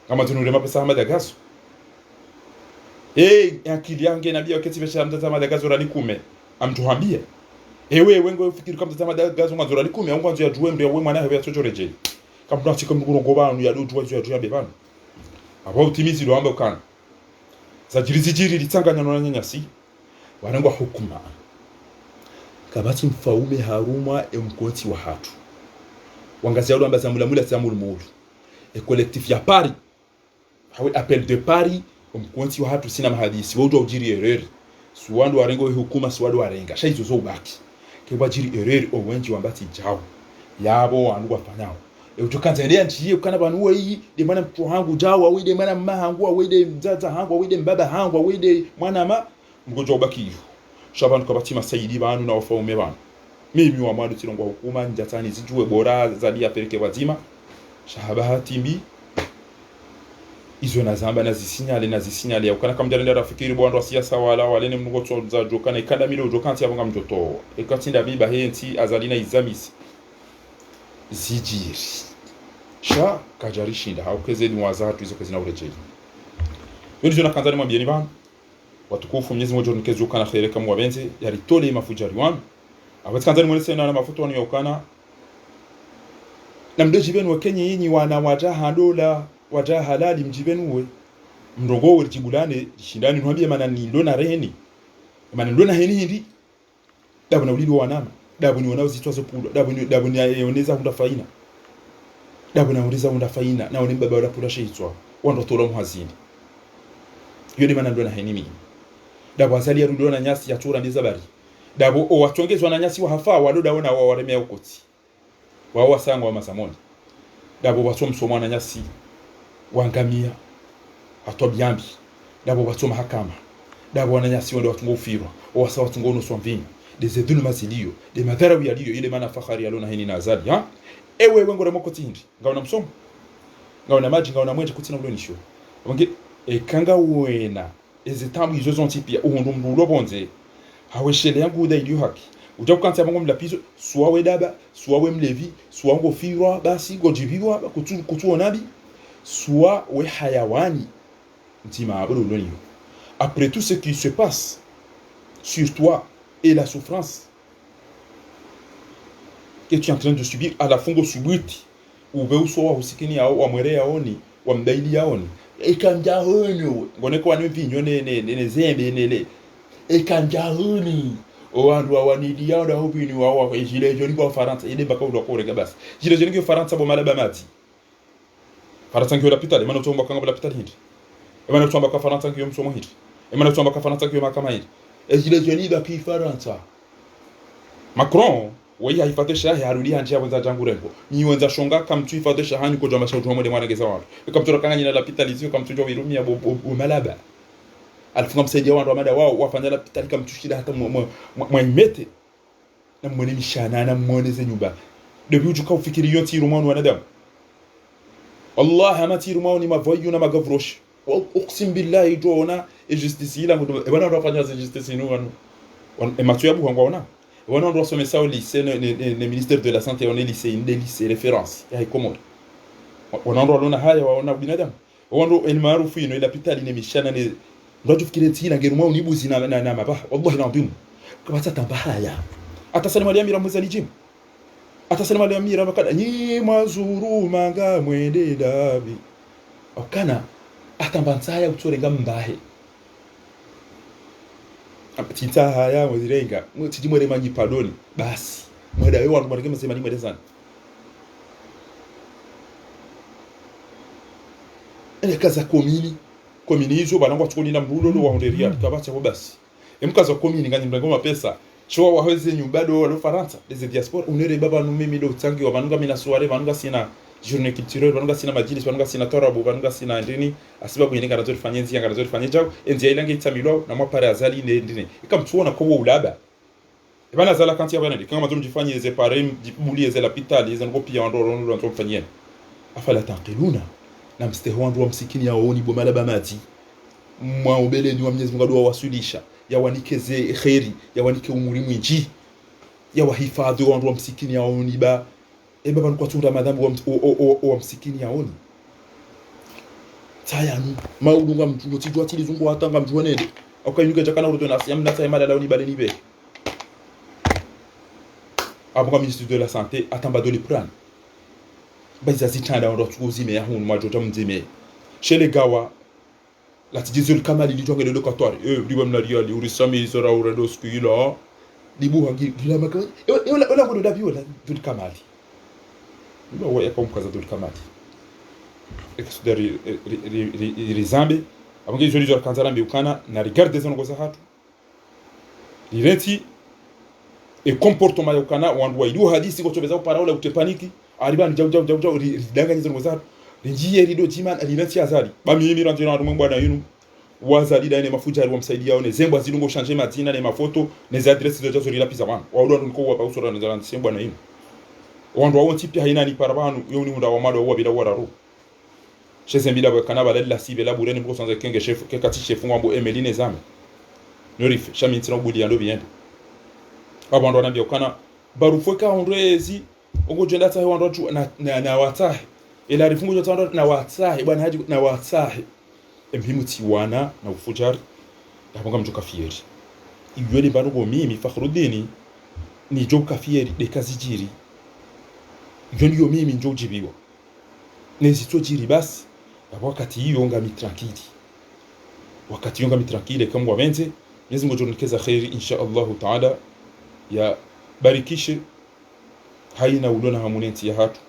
kama tunure mapesa mada gas akili yangu na bia wakati besha mtata mada gas urali kume amtuambia wewe ngo ufikiri kama mtata mada gas ngo urali kume ngo nzo ya duwe mbe wewe mwana ya chocho reje kama tunachika mguro ngobano ya dutu wazo ya duya bebana abo utimizi ndo amba ukana za jirizijiri litanganya na nyanyasi wanangwa hukuma kabati mfaume haruma mkoti wa hatu wangazi yalo ambaza mulamula samul mulu collectif ya Paris hawe appel de Paris mkoti wa hatu sina mahadisi wodo ujiri ereri suwandu warengo hukuma suwandu warenga shaizo zo ubaki keba jiri ereri owenji wambati jao yabo wandu wafanyao utokanza endea nchiye ukana banu weyi de mana mtu hangu jawa we de mana mama hangu we de mzaza hangu we de mbaba hangu we de mwana ma mgojo ubaki shaban kwa batima saidi banu na wafaume banu mimi wa mwadu tilongwa hukuma njatani zijue bora zadi ya pereke wazima shahaba timbi izo na zamba na zisinyale ya ukana kamjale nda rafikiri bwandu wa siasa wala walene mnugoto za jokana ikanda milo jokanti ya bonga mjoto ekatinda biba henti azalina izamisi zijiri sha kajari shinda haukeze ni wazatu hizo kazi na urejeli yoni jona kanzani mwambieni bana watukufu Mwenyezi Mungu jonikezo kana khaire kama wabenze yali tole mafujari wan abati kanzani mwelese na mafuto wani yokana na mdoji benu wa Kenya yinyi wana wajaha dola wajaha halali mjibenu we mdogo we jibulane shindani nwambie mana ni ndona reheni mana ndona heni hindi dabu na ulido wanama dabu ni wanao zitwazo pula dabu ni ayoneza hunda faina dabu na uriza hunda faina na oni baba wala pula sheitwa wando tola muhazini yoni mana ndona heni mimi dabu azali ya rudona nyasi ya chura ndiza bari dabu o watongezwa na nyasi wa hafa wadoda wana wa waremea ukoti wa wasanga wa masamoni dabu wasom somwa na nyasi wangamia atobyambi dabu wasom hakama dabu wana nyasi wande watungo ufirwa o wasa watungo nusu mvinyo des dhulma ziliyo de madhara yaliyo ile maana fakhari yalona hini na azali ewe wengo na moko tindi ngaona msomo ngaona maji ngaona mwenje kutina ulo nisho wange kanga wena ezetamu izo zontipia uhundu mdulo bonze haweshele yangu da iliyo haki utakukanza bongo mlapizo suawe daba suawe mlevi suango firwa basi gojibiwa kutu onabi soit we hayawani ntima abolo loniyo après tout ce qui se passe sur toi et la souffrance que tu es en train de subir à la fungo subuti ube usowa usikini ya wa mwere yaoni wa mdaili yaoni ekanja hono ngone kwa nvinyo ne zembe nele ekanja hono owandu awanidi yaona hobini wa ejile joni kwa Faransa ile baka ulo ko rega basi jile joni kwa Faransa bo malaba mati Faransa ngyo lapitali mana tomba kanga lapitali hindi mana tomba kwa Faransa ngyo msomo hindi mana tomba kwa Faransa ngyo makama hindi ejile joni ba ki Faransa Macron wai haifate shahi harudi hanje abonza jangu rengo ni wenza shonga kamtu ifate shahani ko jamba shautu mwende mwana geza watu kamtu rakanga nyina lapitali zio kamtu jo virumia bo malaba alifunga msaidia wandu amada wao wafanya lapitali kamtu shida hata mwaimete na mwene mishana na mwene ze nyumba debi ujuka ufikiri yonti rumanu wanadamu Allah amati rumanu mavoyu na magavrosh uqsim billahi jona e justice ila mudo e bana rafanya ze justice inu wanu e matu yabu hangwa ona on doit sommer ça au lycée le ministère de la santé on est lycée référence ya ikomo on doit lona haya waona binadamu wando el maarufu ino ila pitali ne mishana ne ndo tufikire tila ngeruma unibuzi na mabaha wallahi naadhim kama tatambahaya atasalima ya mira mwazalijim atasalima ya mira bakada nyi mazuru manga mwende dabi okana atambantsaya utsorenga mbahe tita haya mwazirenga mutijimwere manyi padoni basi mweda wewe wandu mwanake msema ni mweda sana ele kaza komini hizo banangwa tukoni na mbulo wa honderia kabacha ko basi emkaza komini ngani mbango pesa chwa waheze nyumbado wa Faransa les diaspora unere baba no mimi do tsangi wa banunga mina soirée banunga sina journée culturelle banunga sina majlis banunga sina torabu banunga sina ndini asibabu yenga nazo fanye nzi yanga nazo fanye jao enzi ilange itamilo na mwa pare azali ne ndini ikamtuona ko ulaba ibana zala kanti ya bana kama mazo mjifanye ze pare mjibuli ze la pitali ze ngo pia ndo ndo fanye afala taqiluna na msteho wandu wa msikini ya oni bomala bamati mwa ubele ni wa Mwenyezi Mungu adua wasulisha ya wanikeze khairi ya wanike umuri mwinji ya wahifadhi wandu wa msikini ya oni ba baba nikuwa tunda madhambi wa msikini ya oni tayanu maudunga mtugo tijwa tilizungu watanga mjuonede akainuka chakana uruto na siamna tayama la oni bale nibe abonga ministre de la santé atamba do lipran baza zitanda ndo tukuzime ya hunu majota mzime shele gawa la tijizul kamali lijonge le locatoire liba mnaria li urisami sora urado skuila libu hangi gila maka ola ngodo dabi ola dul kamali ndo wa yakom kaza dul kamali eksudari rizambe abonge joli jor kanzara mbi ukana na regarde zono goza hatu lirenti e comportement ya ukana wandu wa idu hadisi ko tobeza paraola utepaniki aribani jaw ridanganya zono goza rinjiye rido jiman alinati azali bamimi ranjira ndo mbwana yinu wazali da ine mafuja ali wamsaidia one zembo azilungo changer matina na mafoto les adresses de jazori la pisa bana waudo nko wa pausora na zalandi sembwana yinu wandu wa tipi haina ni parabanu yoni munda wa mado wa bila wararo chez mbila ba kanaba la sibe la bureni mko sanza kenge chef ke kati chef ngwambo Emeline Zame norif chamintina obudi ando biende abandu anambia kana barufoka ondrezi ongo jenda tahe wandu na watahe ila rifungu jote wandu na watahe bwana haji na watahe emhimu tiwana na ufujar yabonga mtu kafieri igwele bandu go mimi Fakhruddin ni jo kafieri de kazijiri igwele yo mimi njo jibiwa nezito jiri basi wakati hiyo ngami tranquille wakati ngami tranquille kama wamente Mwenyezi Mungu jonikeza khairi insha Allah taala ya barikishe haina ulona hamunenti ya hatu